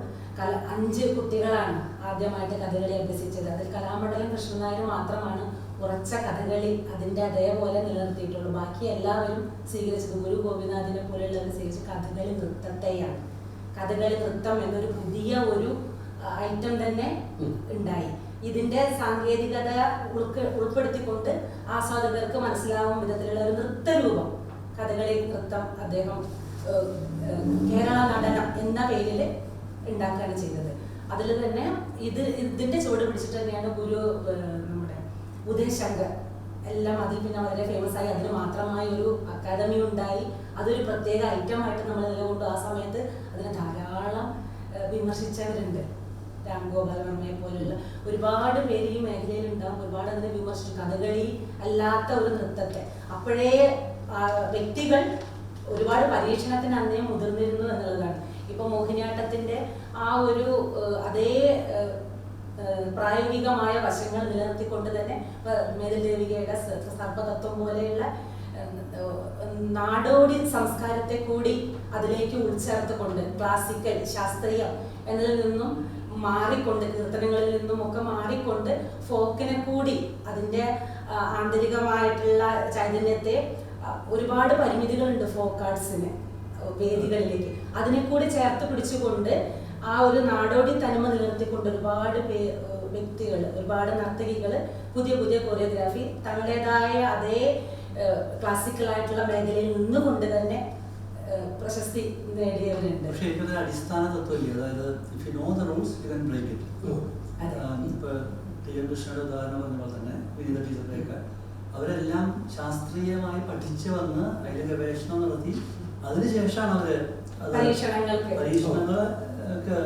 5 കുട്ടികളാണ് ആദ്യമായിട്ട് കഥകളി അഭ്യസിച്ചത്. അതിൽ കലാമണ്ഡലം കൃഷ്ണനായർ മാത്രമാണ് ഉറച്ച കഥകളി അതിൻ്റെ അതേപോലെ നിലനിർത്തിയിട്ടുള്ളൂ. ബാക്കി എല്ലാവരും സ്വീകരിച്ചത് ഗുരു ഗോപിനാഥിനെ പോലെയുള്ളവർ സ്വീകരിച്ച കഥകളി നൃത്തത്തെയാണ്. കഥകളി നൃത്തം എന്നൊരു പുതിയ ഒരു ഐറ്റം തന്നെ ഉണ്ടായി. ഇതിന്റെ സാങ്കേതികത ഉൾപ്പെടുത്തിക്കൊണ്ട് ആസ്വാദകർക്ക് മനസ്സിലാവും വിധത്തിലുള്ള ഒരു നൃത്തരൂപം കഥകളി നൃത്തം അദ്ദേഹം കേരള നടനം എന്ന പേരിൽ ഉണ്ടാക്കുകയാണ് ചെയ്തത്. അതിൽ തന്നെ ഇതിന്റെ ചുവട് പിടിച്ചിട്ട് തന്നെയാണ് ഗുരു നമ്മുടെ ഉദയശങ്കർ എല്ലാം അതിൽ പിന്നെ വളരെ ഫേമസ് ആയി. അതിന് മാത്രമായി ഒരു അക്കാദമി ഉണ്ടായി. അതൊരു പ്രത്യേക ഐറ്റമായിട്ട് നമ്മൾ നിലകൊണ്ടു. ആ സമയത്ത് അതിനെ ധാരാളം വിമർശിച്ചവരുണ്ട്. രാംഗോപാൽ വർമ്മയെ പോലുള്ള ഒരുപാട് പേര് ഈ മേഖലയിൽ ഉണ്ടാവും. ഒരുപാട് അതിനെ വിമർശിച്ചു. കഥകളി അല്ലാത്ത ഒരു നൃത്തത്തെ അപ്പോഴേ വ്യക്തികൾ ഒരുപാട് പരീക്ഷണത്തിന് അന്നേ മുതിർന്നിരുന്നു എന്നുള്ളതാണ്. ഇപ്പൊ മോഹിനിയാട്ടത്തിന്റെ ആ ഒരു അതേ പ്രായോഗികമായ വശങ്ങൾ നിലനിർത്തിക്കൊണ്ട് തന്നെ മേതിൽ ദേവികയുടെ സർപ്പതത്വം പോലെയുള്ള നാടോടി സംസ്കാരത്തെ കൂടി അതിലേക്ക് ഉൾച്ചേർത്തുകൊണ്ട് ക്ലാസിക്കൽ ശാസ്ത്രീയം എന്നതിൽ നിന്നും മാറിക്കൊണ്ട് കീർത്തനങ്ങളിൽ നിന്നും ഒക്കെ മാറിക്കൊണ്ട് ഫോക്കിനെ കൂടി അതിൻ്റെ ആന്തരികമായിട്ടുള്ള ചൈതന്യത്തെ ഒരുപാട് പരിമിതികളുണ്ട് ഫോക്ക് ആർട്സിന് വേദികളിലേക്ക് അതിനെ കൂടി ചേർത്ത് പിടിച്ചുകൊണ്ട് ആ ഒരു നാടോടി തനിമ നിലനിർത്തിക്കൊണ്ട് ഒരുപാട് വ്യക്തികൾ ഒരുപാട് നർത്തകികൾ പുതിയ പുതിയ കൊറിയോഗ്രാഫി തങ്ങളുടേതായ അതേ ക്ലാസിക്കലായിട്ടുള്ള മേഖലയിൽ നിന്നുകൊണ്ട് തന്നെ പ്രശസ്തി നേടിയവരുണ്ട്. പക്ഷേ ഇതിനൊരു അടിസ്ഥാന തത്വമില്ല. അതായത് if you know the rules you can break it. ഇപ്പോൾ TM കൃഷ്ണയുടെ ഉദാഹരണം പറഞ്ഞ പോലെ തന്നെ വിനീത ടീച്ചറിൻ്റെയൊക്കെ അവരെല്ലാം ശാസ്ത്രീയമായി പഠിച്ചു വന്ന് അതിൽ ഗവേഷണം നടത്തി അതിനുശേഷമാണ് അവർ അത് പരീക്ഷണങ്ങൾക്ക് പരീക്ഷണങ്ങൾ ഒക്കെ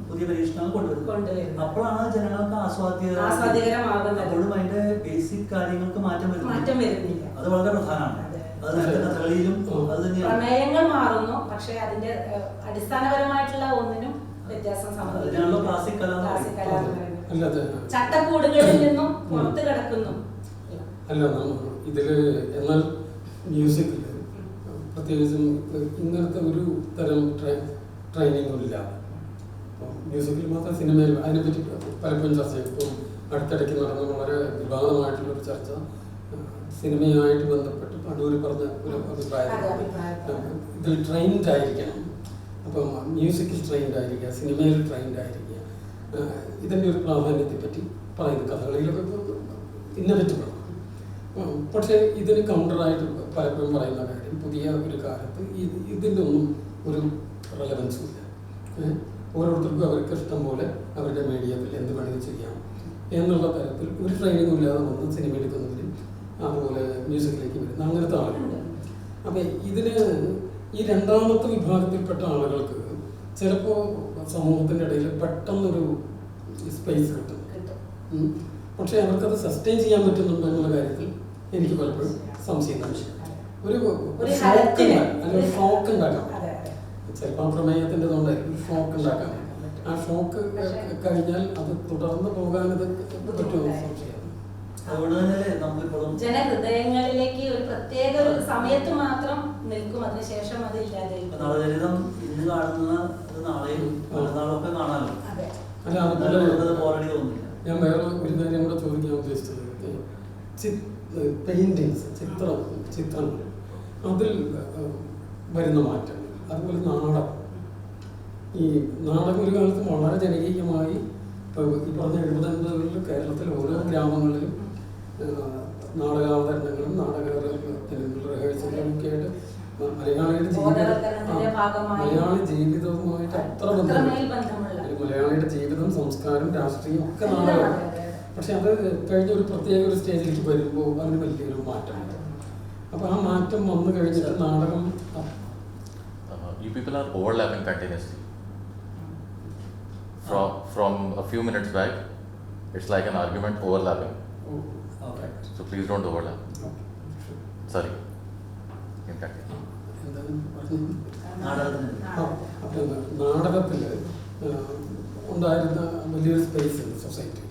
പുതിയ പരീക്ഷണങ്ങൾ കൊണ്ടുവരുന്നു. അപ്പോഴാണ് ജനങ്ങൾക്ക് ആസ്വാദ്യകരമാകുന്നത്. അപ്പോഴും അതിന്റെ ബേസിക് കാര്യങ്ങൾക്ക് മാറ്റം വരുന്നില്ല. അത് വളരെ പ്രധാനമാണ്. അതെ. അത് നേരത്തെ കഥകളിയിലും അത് തന്നെയാണ്. പ്രമേയങ്ങൾ മാറുന്നു, പക്ഷെ അതിന്റെ അടിസ്ഥാനപരമായിട്ടുള്ള ഒന്നിനും വ്യത്യാസം അതിനാണല്ലോ ക്ലാസിക് കല. ചട്ടക്കൂടുകളിൽ നിന്നും പുറത്ത് കിടക്കുന്നു. അല്ല, ഇതില് എന്നാൽ മ്യൂസിക്കിൽ പ്രത്യേകിച്ചും ഇങ്ങനത്തെ ഒരു തരം ട്രെയിനിങ്ങും ഇല്ല. മ്യൂസിക്കിൽ മാത്രം സിനിമയിൽ അതിനെപ്പറ്റി പലപ്പോഴും ചർച്ച ചെയ്യും. ഇപ്പം അടുത്തിടയ്ക്ക് നടന്ന വളരെ വിവാദമായിട്ടുള്ളൊരു ചർച്ച സിനിമയുമായിട്ട് ബന്ധപ്പെട്ട് അടൂർ പറഞ്ഞ ഒരു അഭിപ്രായം, ഇതിൽ ട്രെയിൻഡ് ആയിരിക്കണം. അപ്പം മ്യൂസിക്കിൽ ട്രെയിൻഡ് ആയിരിക്കുക, സിനിമയിൽ ട്രെയിൻഡ് ആയിരിക്കുക, ഇതിൻ്റെ ഒരു പ്രാധാന്യത്തെ പറ്റി പറയുന്നു. കഥകളിയിലൊക്കെ ഇന്നോവേറ്റീവാണ്. പക്ഷേ ഇതിന് കൗണ്ടറായിട്ട് പലപ്പോഴും പറയുന്ന കാര്യം, പുതിയ ഒരു കാലത്ത് ഇതിൻ്റെ ഒന്നും ഒരു റെലവൻസും ഇല്ല. ഓരോരുത്തർക്കും അവർക്ക് ഇഷ്ടം പോലെ അവരുടെ മീഡിയത്തിൽ എന്ത് വേണമെങ്കിലും ചെയ്യാം എന്നുള്ള തരത്തിൽ ഒരു ട്രെയിനിങ്ങും ഇല്ലാതെ വന്ന് സിനിമ എടുക്കുന്നവരും അതുപോലെ മ്യൂസിക്കിലേക്ക് വരുന്ന അങ്ങനത്തെ ആളുകളുണ്ട്. അപ്പം ഇതിന് ഈ രണ്ടാമത്തെ വിഭാഗത്തിൽപ്പെട്ട ആളുകൾക്ക് ചിലപ്പോൾ സമൂഹത്തിൻ്റെ ഇടയിൽ പെട്ടെന്നൊരു സ്പേസ് കിട്ടും. പക്ഷേ അവർക്കത് സസ്റ്റെയിൻ ചെയ്യാൻ പറ്റുന്നുണ്ടോ എന്നുള്ള കാര്യത്തിൽ എനിക്ക് പലപ്പോഴും സംശയമുണ്ട്. ഒരു ഷോക്ക് ഉണ്ടാക്കാം. ചിലപ്പോൾ പ്രമേയത്തിൻ്റെ തൊണ്ടായിരിക്കും ഷോക്ക് ഉണ്ടാക്കാം. ആ ഷോക്ക് കഴിഞ്ഞാൽ അത് തുടർന്ന് പോകാനത് പറ്റുമോ സംശയം. അതുകൊണ്ട് തന്നെ നമ്മളിപ്പോഴും ജനഹൃദയങ്ങളിലേക്ക് ഒരു പ്രത്യേക ഒരു സമയത്ത് മാത്രം നിൽക്കും, അതിനുശേഷം അത് ഇല്ലാതെ നളചരിതം ഇന്ന് കാണുന്ന നാളെയും മറ്റന്നാളൊക്കെ കാണാമല്ലോ. അല്ല, അതുപോലെ പോരടി തോന്നില്ല. ഞാൻ വേറെ ഒരു കാര്യം കൂടെ ചോദിക്കാൻ ഉദ്ദേശിച്ചത്, പെയിന്റിങ്സ്, ചിത്രങ്ങൾ, അതിൽ വരുന്ന മാറ്റങ്ങൾ, അതുപോലെ നാടകം. ഈ നാടകം ഒരു കാലത്ത് വളരെ ജനകീയമായി ഈ പറഞ്ഞ 70-80കളിൽ കേരളത്തിലെ ഓരോ ഗ്രാമങ്ങളിലും നാടകാവതരണങ്ങളും റിഹേഴ്സലും ഒക്കെ ആയിട്ട് മലയാളി ജീവിതവുമായിട്ട് അത്ര ബന്ധമുണ്ട്. മലയാളിയുടെ ജീവിതം, സംസ്കാരം, രാഷ്ട്രീയം ഒക്കെ നാടകമാണ്. പക്ഷെ അത് കഴിഞ്ഞ ഒരു പ്രത്യേക ഒരു സ്റ്റേജിലേക്ക് വരുമ്പോൾ അതിന് വലിയൊരു മാറ്റമുണ്ട്. അപ്പൊ ആ മാറ്റം വന്നു കഴിഞ്ഞിട്ട് നാടകം You people are overlapping continuously. From a few minutes back, it's like an argument overlapping. Okay. So please don't overlap. Okay. Sorry. You can continue. നാടകത്തിൽ ഉണ്ടായിരുന്ന വലിയൊരു സ്പേസ് സൊസൈറ്റി,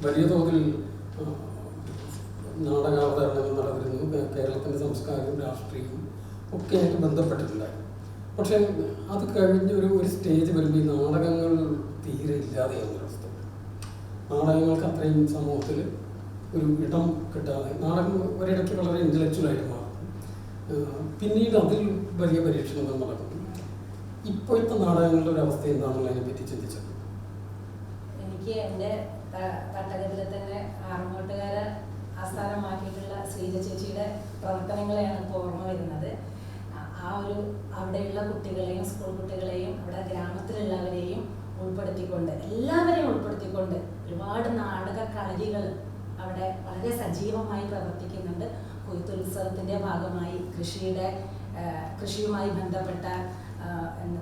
വലിയ തോതിൽ നാടകാവതരണങ്ങൾ നടന്നിരുന്നു. കേരളത്തിൻ്റെ സംസ്കാരവും രാഷ്ട്രീയവും ഒക്കെ ആയിട്ട് ബന്ധപ്പെട്ടിട്ടുണ്ടായിരുന്നു. പക്ഷേ അത് കഴിഞ്ഞ് ഒരു സ്റ്റേജ് വരുമ്പോൾ ഈ നാടകങ്ങൾ തീരെ ഇല്ലാതെയാവുന്നൊരവസ്ഥ. നാടകങ്ങൾക്ക് അത്രയും സമൂഹത്തിൽ ഒരു ഇടം കിട്ടാതെ നാടകം ഒരിടയ്ക്ക് വളരെ ഇൻ്റലക്ച്വലായിട്ട് മാറും. പിന്നീട് അതിൽ വലിയ പരീക്ഷണങ്ങൾ നടക്കുന്നു. ഇപ്പോഴത്തെ നാടകങ്ങളുടെ ഒരു അവസ്ഥ എന്താണെന്നുള്ളതിനെ പറ്റി ചിന്തിച്ചത്? എനിക്ക് എൻ്റെ തട്ടകത്തിൽ തന്നെ ആറങ്ങോട്ടുകാര ആസ്ഥാനമാക്കിയിട്ടുള്ള ശ്രീജ ചേച്ചിയുടെ പ്രവർത്തനങ്ങളെയാണ് ഇപ്പോൾ ഓർമ്മ വരുന്നത്. അവിടെയുള്ള കുട്ടികളെയും സ്കൂൾ കുട്ടികളെയും അവിടെ ഗ്രാമത്തിലുള്ളവരെയും ഉൾപ്പെടുത്തിക്കൊണ്ട്, എല്ലാവരെയും ഉൾപ്പെടുത്തിക്കൊണ്ട് ഒരുപാട് നാടക കളരികൾ അവിടെ വളരെ സജീവമായി പ്രവർത്തിക്കുന്നുണ്ട്. കൊയ്ത്തുത്സവത്തിൻ്റെ ഭാഗമായി കൃഷിയുമായി ബന്ധപ്പെട്ട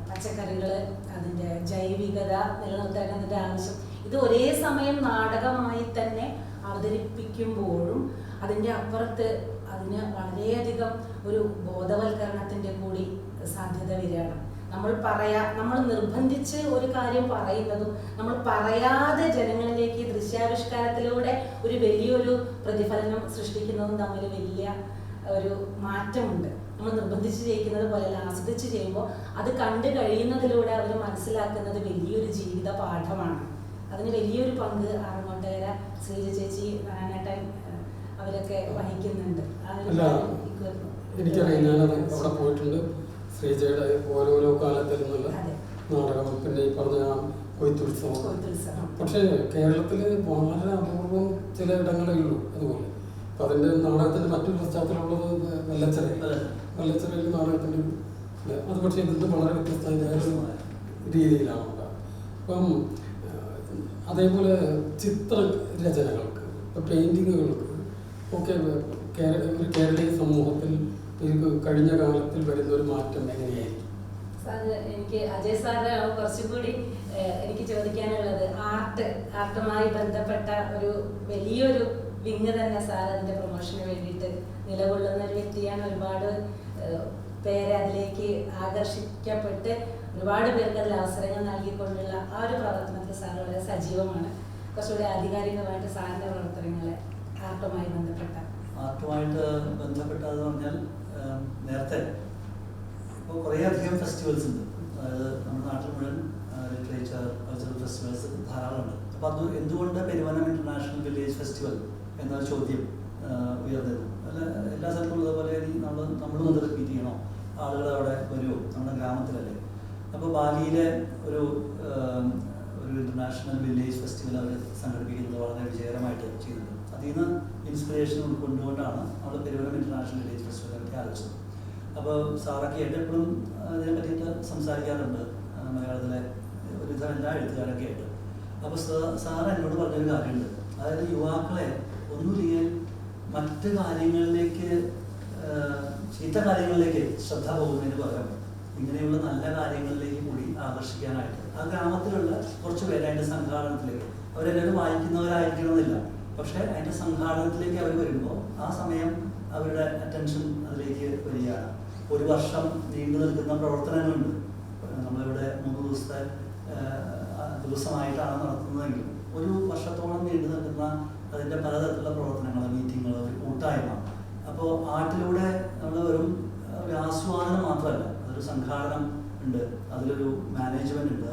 പച്ചക്കറികൾ, അതിൻ്റെ ജൈവികത നിലനിർത്തേണ്ടതിൻ്റെ ആവശ്യം, ഇത് ഒരേ സമയം നാടകമായി തന്നെ അവതരിപ്പിക്കുമ്പോഴും അതിൻ്റെ അപ്പുറത്ത് അതിന് വളരെയധികം ഒരു ബോധവൽക്കരണത്തിൻ്റെ കൂടി സാധ്യത വരികയാണ്. നമ്മൾ നിർബന്ധിച്ച് ഒരു കാര്യം പറയുന്നതും നമ്മൾ പറയാതെ ജനങ്ങളിലേക്ക് ദൃശ്യാവിഷ്കാരത്തിലൂടെ ഒരു വലിയൊരു പ്രതിഫലനം സൃഷ്ടിക്കുന്നതും തമ്മിൽ വലിയ ഒരു മാറ്റമുണ്ട്. നമ്മൾ നിർബന്ധിച്ച് ചെയ്യിക്കുന്നത് പോലെയല്ല, ആസ്വദിച്ച് ചെയ്യുമ്പോൾ അത് കണ്ടു കഴിയുന്നതിലൂടെ അവർ മനസ്സിലാക്കുന്നത് വലിയൊരു ജീവിത പാഠമാണ്. അതിന് വലിയൊരു പങ്ക് ആറങ്ങോട്ടുകര ശ്രീജ ചേച്ചി, നാരായണേട്ടൻ അവരൊക്കെ വഹിക്കുന്നുണ്ട്. എനിക്കറിയാം, ഞാനത് അവിടെ പോയിട്ടുണ്ട്. ശ്രീജയുടെ ഓരോരോ കാലത്തിൽ നിന്നുള്ള നാടകം, പിന്നെ ഈ പറഞ്ഞ കൊയ്ത്തുത്സവം. പക്ഷേ കേരളത്തിൽ വളരെ അപൂർവം ചില ഇടങ്ങളേ ഉള്ളൂ അതുപോലെ. അപ്പം അതിൻ്റെ നാടകത്തിൻ്റെ മറ്റൊരു പശ്ചാത്തലമുള്ളത് വെള്ളച്ചിറയിൽ നാടകത്തിൻ്റെ അത് പക്ഷേ ഇതിൻ്റെ വളരെ വ്യത്യസ്തമായ രീതിയിലാണ് ഉണ്ടാകുക. അപ്പം അതേപോലെ ചിത്രരചനകൾക്ക്, ഇപ്പം പെയിൻറ്റിങ്ങുകൾക്ക് ഒക്കെ ഒരു കേരളീയ സമൂഹത്തിൽ കഴിഞ്ഞ കാലത്തിൽ വരുന്ന ഒരു മാറ്റം എങ്ങനെയായിരിക്കും? എനിക്ക് അജയ് സാറിനെ കുറച്ചും കൂടി എനിക്ക് ചോദിക്കാനുള്ളത് ആർട്ടുമായി ബന്ധപ്പെട്ട ഒരു വലിയൊരു വിങ് തന്നെ സാർ അതിന്റെ പ്രൊമോഷന് വേണ്ടിയിട്ട് നിലകൊള്ളുന്ന ഒരു വ്യക്തിയാണ്. ഒരുപാട് പേരെ അതിലേക്ക് ആകർഷിക്കപ്പെട്ട് ഒരുപാട് പേർക്ക് അതിൽ അവസരങ്ങൾ നൽകിക്കൊണ്ടുള്ള ആ ഒരു പ്രവർത്തനത്തിൽ സാർ വളരെ സജീവമാണ്. കുറച്ചുകൂടി ആധികാരികമായിട്ട് സാറിന്റെ പ്രവർത്തനങ്ങളെ ആർട്ടുമായി ബന്ധപ്പെട്ടതെന്ന് പറഞ്ഞാൽ നേരത്തെ ഇപ്പോൾ കുറേയധികം ഫെസ്റ്റിവൽസ് ഉണ്ട്. അതായത് നമ്മുടെ നാട്ടിൽ മുഴുവൻ ലിറ്ററേച്ചർ കൾച്ചറൽ ഫെസ്റ്റിവൽസ് ധാരാളമുണ്ട്. അപ്പോൾ അത് എന്തുകൊണ്ട് പെരുവനം ഇന്റർനാഷണൽ വില്ലേജ് ഫെസ്റ്റിവൽ എന്നൊരു ചോദ്യം ഉയർന്നിരുന്നു. അല്ല, എല്ലാ സ്ഥലത്തും ഉള്ളതുപോലെ നമ്മളും അത് റിപ്പീറ്റ് ചെയ്യണോ, ആളുകൾ അവിടെ വരുമോ, നമ്മുടെ ഗ്രാമത്തിലല്ലേ. അപ്പോൾ ബാലിയിലെ ഒരു ഇന്റർനാഷണൽ വില്ലേജ് ഫെസ്റ്റിവൽ അവർ സംഘടിപ്പിക്കുന്നത് വളരെ വിജയകരമായിട്ട് ചെയ്തിട്ടുണ്ട്. അതിൽ നിന്ന് ഇൻസ്പിറേഷൻ ഉൾക്കൊണ്ടുകൊണ്ടാണ് നമ്മൾ പെരുവനം ഇന്റർനാഷണൽ വില്ലേജ് ഫെസ്റ്റിവൽ പറ്റി ആലോചിച്ചത്. അപ്പോൾ സാറൊക്കെ ആയിട്ട് എപ്പോഴും അതിനെ പറ്റിയിട്ട് സംസാരിക്കാറുണ്ട്, മലയാളത്തിലെ ഒരുവിധം എല്ലാ എഴുത്തുകാരൊക്കെ ആയിട്ട്. അപ്പോൾ സാർ എന്നോട് പറഞ്ഞൊരു കാര്യമുണ്ട്. അതായത് യുവാക്കളെ ഒന്നുമില്ലെങ്കിൽ മറ്റ് കാര്യങ്ങളിലേക്ക്, ചീത്ത കാര്യങ്ങളിലേക്ക് ശ്രദ്ധ പോകുന്നതിന് പകരം ഇങ്ങനെയുള്ള നല്ല കാര്യങ്ങളിലേക്ക് കൂടി ആകർഷിക്കാനായിട്ട് ആ ഗ്രാമത്തിലുള്ള കുറച്ച് പേര് അതിൻ്റെ സംഘാടനത്തിലേക്ക്, അവരെല്ലാവരും വായിക്കുന്നവരായിരിക്കണമെന്നില്ല, പക്ഷേ അതിൻ്റെ സംഘാടനത്തിലേക്ക് അവർ വരുമ്പോൾ ആ സമയം അവരുടെ അറ്റൻഷൻ അതിലേക്ക് വരികയാണ്. ഒരു വർഷം നീണ്ടു നിൽക്കുന്ന പ്രവർത്തനങ്ങളുണ്ട്. നമ്മളിവിടെ 3 ദിവസമായിട്ടാണ് നടത്തുന്നതെങ്കിൽ ഒരു വർഷത്തോളം നീണ്ടു നിൽക്കുന്ന അതിൻ്റെ പലതരത്തിലുള്ള പ്രവർത്തനങ്ങൾ, മീറ്റിങ്ങുകൾ, ഒരു കൂട്ടായ്മ. അപ്പോൾ ആർട്ടിലൂടെ നമ്മൾ വെറും ഒരു ആസ്വാദനം മാത്രമല്ല, അതൊരു സംഘാടനം ഉണ്ട്, അതിലൊരു മാനേജ്മെന്റ് ഉണ്ട്,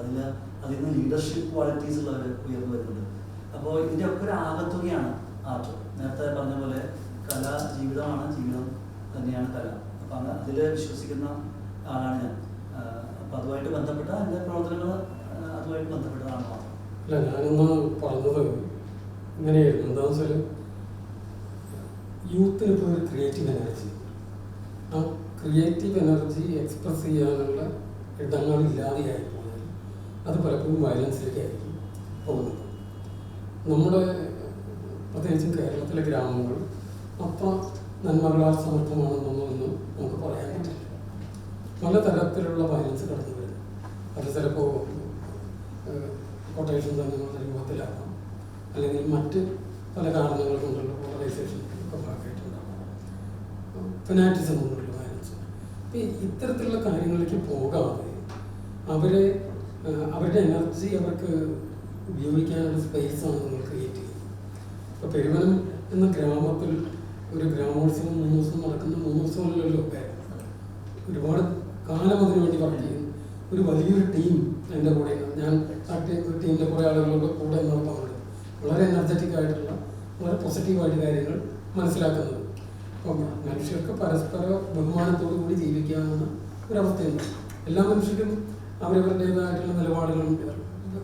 അതിൽ നിന്ന് ലീഡർഷിപ്പ് ക്വാളിറ്റീസ് ഉള്ളവർ ഉയർന്നു വരുന്നുണ്ട്. അപ്പോൾ ഇതിൻ്റെ ഒക്കെ ഒരു ആകത്തുകയാണ് ആർട്ട്. നേരത്തെ പറഞ്ഞ പോലെ കല ജീവിതമാണ്, ജീവിതം തന്നെയാണ് കല. അപ്പം അതിൽ വിശ്വസിക്കുന്ന ആളാണ് ഞാൻ. അപ്പം അതുമായിട്ട് ബന്ധപ്പെട്ട എൻ്റെ പ്രവർത്തനങ്ങൾ അതുമായിട്ട് ബന്ധപ്പെട്ടതാണ് മാത്രം. അല്ല, ഞാനൊന്ന് പറഞ്ഞത് ഇങ്ങനെയായിരുന്നു. എന്താണെന്ന് വെച്ചാൽ യൂത്തിന് ഇപ്പോൾ ഒരു ക്രിയേറ്റീവ് എനർജി, ആ ക്രിയേറ്റീവ് എനർജി എക്സ്പ്രസ് ചെയ്യാനുള്ള ഇടങ്ങളില്ലാതെയായി പോയാൽ അത് പലപ്പോഴും വയലൻസിലേക്കായിരിക്കും പോകുന്നത്. നമ്മുടെ പ്രത്യേകിച്ചും കേരളത്തിലെ ഗ്രാമങ്ങൾ അത്ര നന്മകളാൽ സമൃദ്ധമാണെന്നൊന്നും നമുക്ക് പറയാൻ പറ്റില്ല. പലതരത്തിലുള്ള വയലൻസ് കടന്നു വരുന്നു. അത് ചിലപ്പോൾ കൊട്ടേഷൻ തങ്ങളുടെ രൂപത്തിലാകാം, അല്ലെങ്കിൽ മറ്റ് പല കാരണങ്ങൾ കൊണ്ടുള്ള പോളറൈസേഷൻ ഒക്കെ ഭാഗമായിട്ടുണ്ടാകാം, ഫെനാറ്റിസം കൊണ്ടുള്ള വയലൻസ്. അപ്പം ഇത്തരത്തിലുള്ള കാര്യങ്ങളിലേക്ക് പോകാതെ അവരുടെ എനർജി അവർക്ക് ഉപയോഗിക്കാനുള്ള സ്പേസാണ് നമ്മൾ ക്രിയേറ്റ് ചെയ്യുന്നത്. ഇപ്പോൾ പെരുവനം എന്ന ഗ്രാമത്തിൽ ഒരു ഗ്രാമോത്സവം 3 ദിവസം നടക്കുന്ന 3 ദിവസങ്ങളിലല്ലോ ഒരുപാട് കാലം അതിനു വേണ്ടി വർക്ക് ചെയ്യുന്നു. ഒരു വലിയൊരു ടീം എൻ്റെ കൂടെ, ഞാൻ ആ ടീമിൻ്റെ കുറേ ആളുകളുടെ കൂടെ എന്നാണ് പറഞ്ഞത്. വളരെ എനർജറ്റിക് ആയിട്ടുള്ള, വളരെ പോസിറ്റീവായിട്ട് കാര്യങ്ങൾ മനസ്സിലാക്കുന്നത്. അപ്പം മനുഷ്യർക്ക് പരസ്പര ബഹുമാനത്തോടു കൂടി ജീവിക്കാവുന്ന ഒരവസ്ഥയുണ്ട്. എല്ലാ മനുഷ്യരും അവരവരുടേതായിട്ടുള്ള നിലപാടുകളുണ്ട്,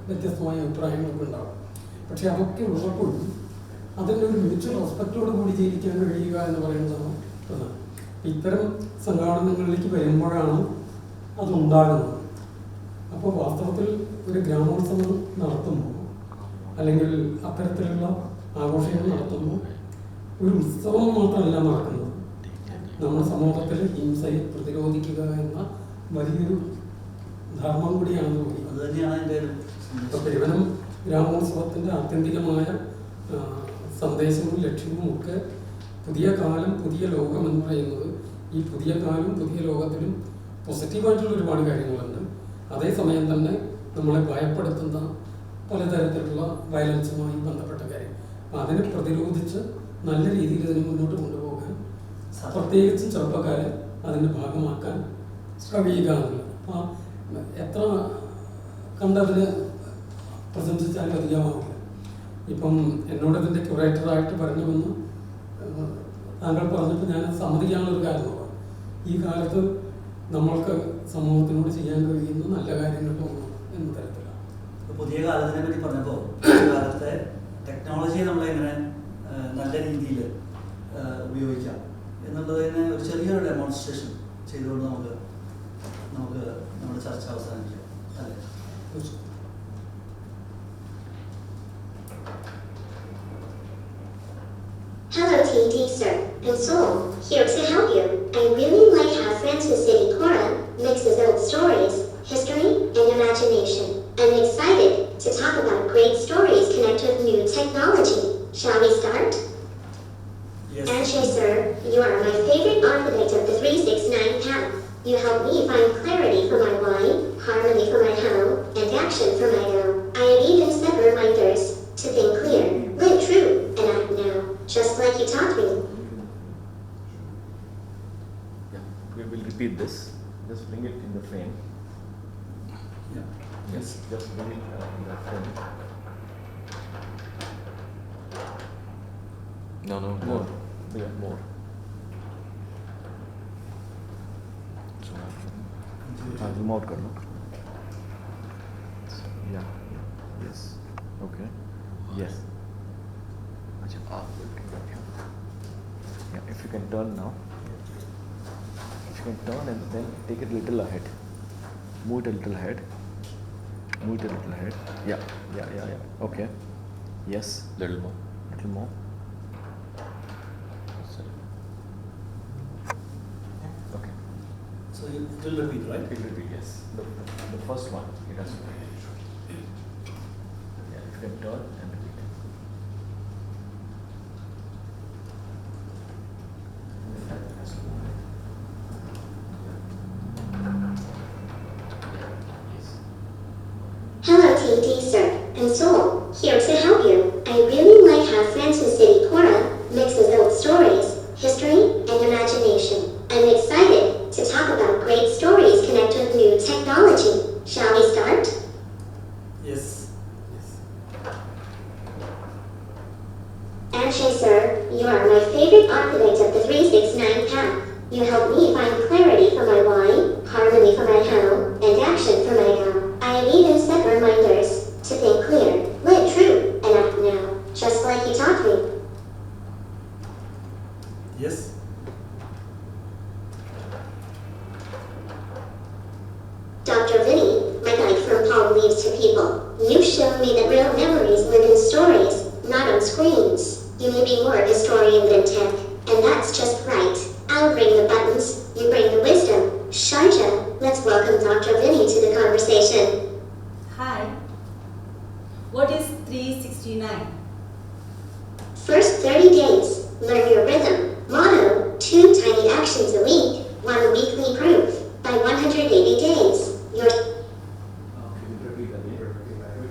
വ്യത്യസ്തമായ അഭിപ്രായങ്ങളൊക്കെ ഉണ്ടാവും. പക്ഷെ അതൊക്കെ ഉള്ളപ്പോഴും അതിൻ്റെ ഒരു മ്യൂച്വൽ റെസ്പെക്റ്റോട് കൂടി ജീവിക്കാൻ കഴിയുക എന്ന് പറയുന്നതാണ് പ്രധാനം. ഇത്തരം സംഘാടനങ്ങളിലേക്ക് വരുമ്പോഴാണ് അതുണ്ടാകുന്നത്. അപ്പോൾ വാസ്തവത്തിൽ ഒരു ഗ്രാമോത്സവം നടത്തുമ്പോൾ അല്ലെങ്കിൽ അത്തരത്തിലുള്ള ആഘോഷങ്ങൾ നടത്തുമ്പോൾ ഒരു ഉത്സവം മാത്രമല്ല നടക്കുന്നത്, നമ്മുടെ സമൂഹത്തിൽ ഹിംസയെ പ്രതിരോധിക്കുക എന്ന വലിയൊരു ധർമ്മം കൂടിയാണെന്ന് പറയും. അത് തന്നെയാണ് എൻ്റെ ഇപ്പോൾ പെരുവനം ഗ്രാമോത്സവത്തിൻ്റെ ആത്യന്തികമായ സന്ദേശവും ലക്ഷ്യവും ഒക്കെ പുതിയ കാലം പുതിയ ലോകം എന്ന് പറയുന്നത്, ഈ പുതിയ കാലം പുതിയ ലോകത്തിലും പോസിറ്റീവായിട്ടുള്ള ഒരുപാട് കാര്യങ്ങളുണ്ട്. അതേസമയം തന്നെ നമ്മളെ ഭയപ്പെടുത്തുന്ന പലതരത്തിലുള്ള വയലൻസുമായി ബന്ധപ്പെട്ട കാര്യം, അപ്പം അതിനെ പ്രതിരോധിച്ച് നല്ല രീതിയിൽ ഇതിനെ മുന്നോട്ട് കൊണ്ടുപോകാൻ പ്രത്യേകിച്ച് ചെറുപ്പക്കാരെ അതിൻ്റെ ഭാഗമാക്കാൻ കഴിയുക എന്നുള്ളത്. അപ്പം എത്ര കണ്ടതിന് പ്രശംസിച്ചാലും അധികമാവില്ല. ഇപ്പം എന്നോട് ഇതിൻ്റെ ക്യൂറേറ്ററായിട്ട് പറഞ്ഞുവെന്ന് താങ്കൾ പറഞ്ഞപ്പോൾ ഞാൻ സമ്മതിക്കാനുള്ളൊരു കാരണമാണ്. ഈ കാലത്ത് നമ്മൾക്ക് സമൂഹത്തിനോട് ചെയ്യാൻ കഴിയുന്ന നല്ല കാര്യങ്ങൾ തോന്നുന്നു എന്ന തരത്തിലാണ്. പുതിയ കാലത്തിനെ പറ്റി പറഞ്ഞപ്പോൾ പുതിയ കാലത്തെ ടെക്നോളജിയെ നമ്മളെങ്ങനെ നല്ല രീതിയിൽ ഉപയോഗിക്കാം എന്നുള്ളതിന് ഒരു ചെറിയൊരു ഡെമോൺസ്ട്രേഷൻ ചെയ്തുകൊണ്ട് നമുക്ക് നമ്മുടെ ചർച്ച അവസാനിക്കാം അല്ലേ? Hello TT sir, I'm Soul, here to help you. I really like how Francis City Cora mixes old stories, history, and imagination. I'm excited to talk about great stories connect with new technology. Shall we start? Yes. Anshay sir, you are my favorite architect of the 369 path. You help me find clarity for my why, harmony for my how, and action for my now. I have even set reminders to think clear, live true, and act now, just like you taught me. Yeah, we will repeat this. Just bring it in the frame. Yeah. Yes, just bring it in the frame. No, more. Yeah, more. हाँ zoom out कर लो. Yeah. Yes. Okay. Yes. अच्छा आप yeah, if you can turn now. If you can turn and then take it a little ahead. Move it a little ahead. Move it a little ahead. Yeah. Okay. Yes. Little more. Okay. So you will repeat, right? It will be yes. The first one it has to be. Yeah, if you can turn and repeat. Hello TD sir, and Soul, here to help you. I really like how Francis City Cora mixes old stories, history, and imagination. I'm excited to talk about great stories connect with new technology. Shall we start? Yes. Anshay sir, you are my favorite architect of the 369 path. You help me find clarity for my why, harmony for my how, and action for my now. I have even set reminders to think clear, live true, and act now, just like you taught me. Yes. Dr. Vinny, my guide from Palm Leaves to People, you've shown me that real memories live in stories, not on screens. You may be more of a historian than tech, and that's just right. I'll bring the buttons, you bring the wisdom. Sharjah, let's welcome Dr. Vinny to the conversation. Hi. What is 369? First 30 days, learn your rhythm. Motto, 2 tiny actions a week, 1 weekly proof. By 180 days, your Okay, we'll repeat again.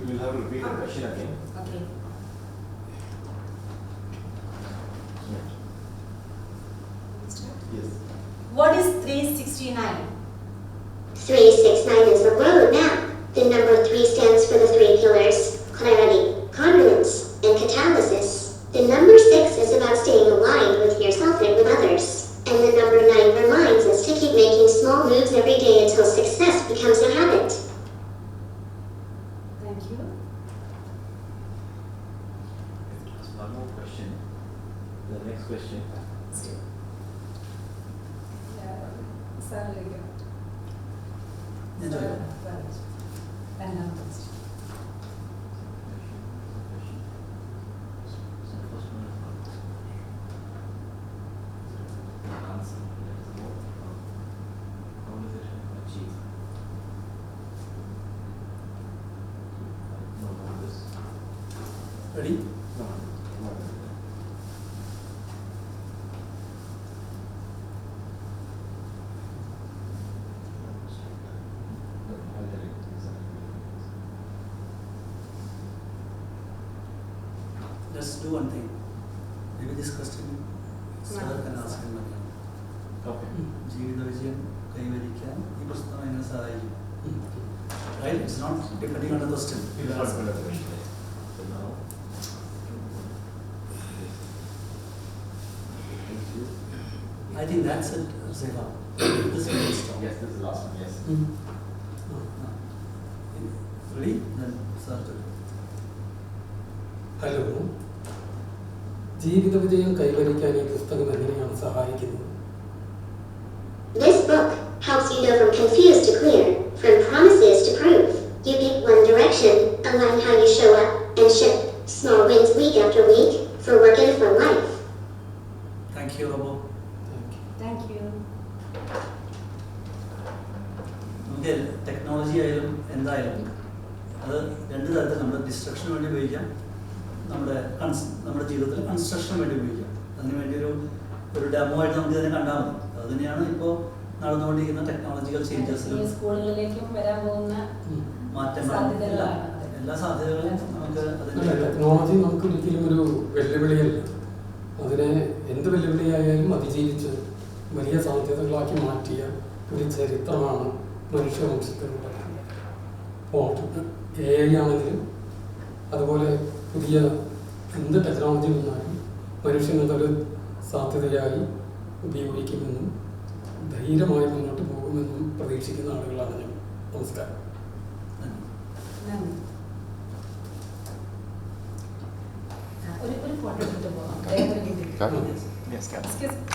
We'll have to repeat the question again. Okay. Yes. What is 369? 369 is the roadmap. The number 3 stands for the 3 pillars: clarity, confidence, and catalysis. The number 6 is about staying aligned with yourself and with others. And the number 9 reminds us to keep making small moves every day until success becomes a habit. Thank you. Just one more question. The next question. ഞാൻ ചോദിക്കാം. Ready? Let's do one thing. Maybe this question sir can ask him again. Okay. ജീവിത വിജയം കൈവരിക്കാൻ ഈ പുസ്തകം എങ്ങനെ സഹായിക്കും? Right? It's not depending on the question. So now. I think that's it, Seva. This will stop. Yes, this is the last one. Yes. Ready? Then start. Hello, ജീവിത വിജയം കൈവരിക്കാൻ ഈ പുസ്തകം എങ്ങനെയാണ് സഹായിക്കുന്നത്? This book helps you go from confused to clear, from promises to proof. You pick one direction, align how you show up, and ship small wins week after week for work and for life. Thank you, Robo. Thank you. നമുക്ക് technology ആയാലും എന്തായാലും അത് രണ്ട് തരത്തിൽ നമ്മുടെ ഡിസ്ട്രക്ഷന് വേണ്ടി ഉപയോഗിക്കാം, നമ്മുടെ ജീവിതത്തിൽ കൺസ്ട്രക്ഷന് വേണ്ടി ഉപയോഗിക്കാം. അതിന് വേണ്ടി ഒരു ഡെമോ ആയിട്ട് നമുക്ക് ഇതിനെ കണ്ടാൽ മതി. അത് തന്നെയാണ് ഇപ്പോൾ നടന്നുകൊണ്ടിരിക്കുന്ന ടെക്നോളജിക്കൽ ചേഞ്ചസിലും സ്കൂളുകളിലേക്കും വരാൻ പോകുന്ന മാറ്റങ്ങളും എല്ലാ സാധ്യതകളും നമുക്ക് അതിന് ടെക്നോളജി നമുക്ക് ഒരിക്കലും ഒരു വെല്ലുവിളിയല്ല. അതിനെ എന്ത് വെല്ലുവിളിയായാലും അതിജീവിച്ച് വലിയ സാധ്യതകളാക്കി മാറ്റിയ ഒരു ചരിത്രമാണ് മനുഷ്യവംശത്തിലുള്ള. AI ആണെങ്കിലും അതുപോലെ പുതിയ എന്ത് ടെക്നോളജി വന്നാലും മനുഷ്യനതൊരു സാധ്യതയായി ഉപയോഗിക്കുമെന്നും ധൈര്യമായി മുന്നോട്ട് പോകുമെന്നും പ്രതീക്ഷിക്കുന്ന ആളുകളാണ് ഞാൻ. നമസ്കാരം. ഒരു ഫോട്ടോ എടുത്ത് പോകാം. Yes,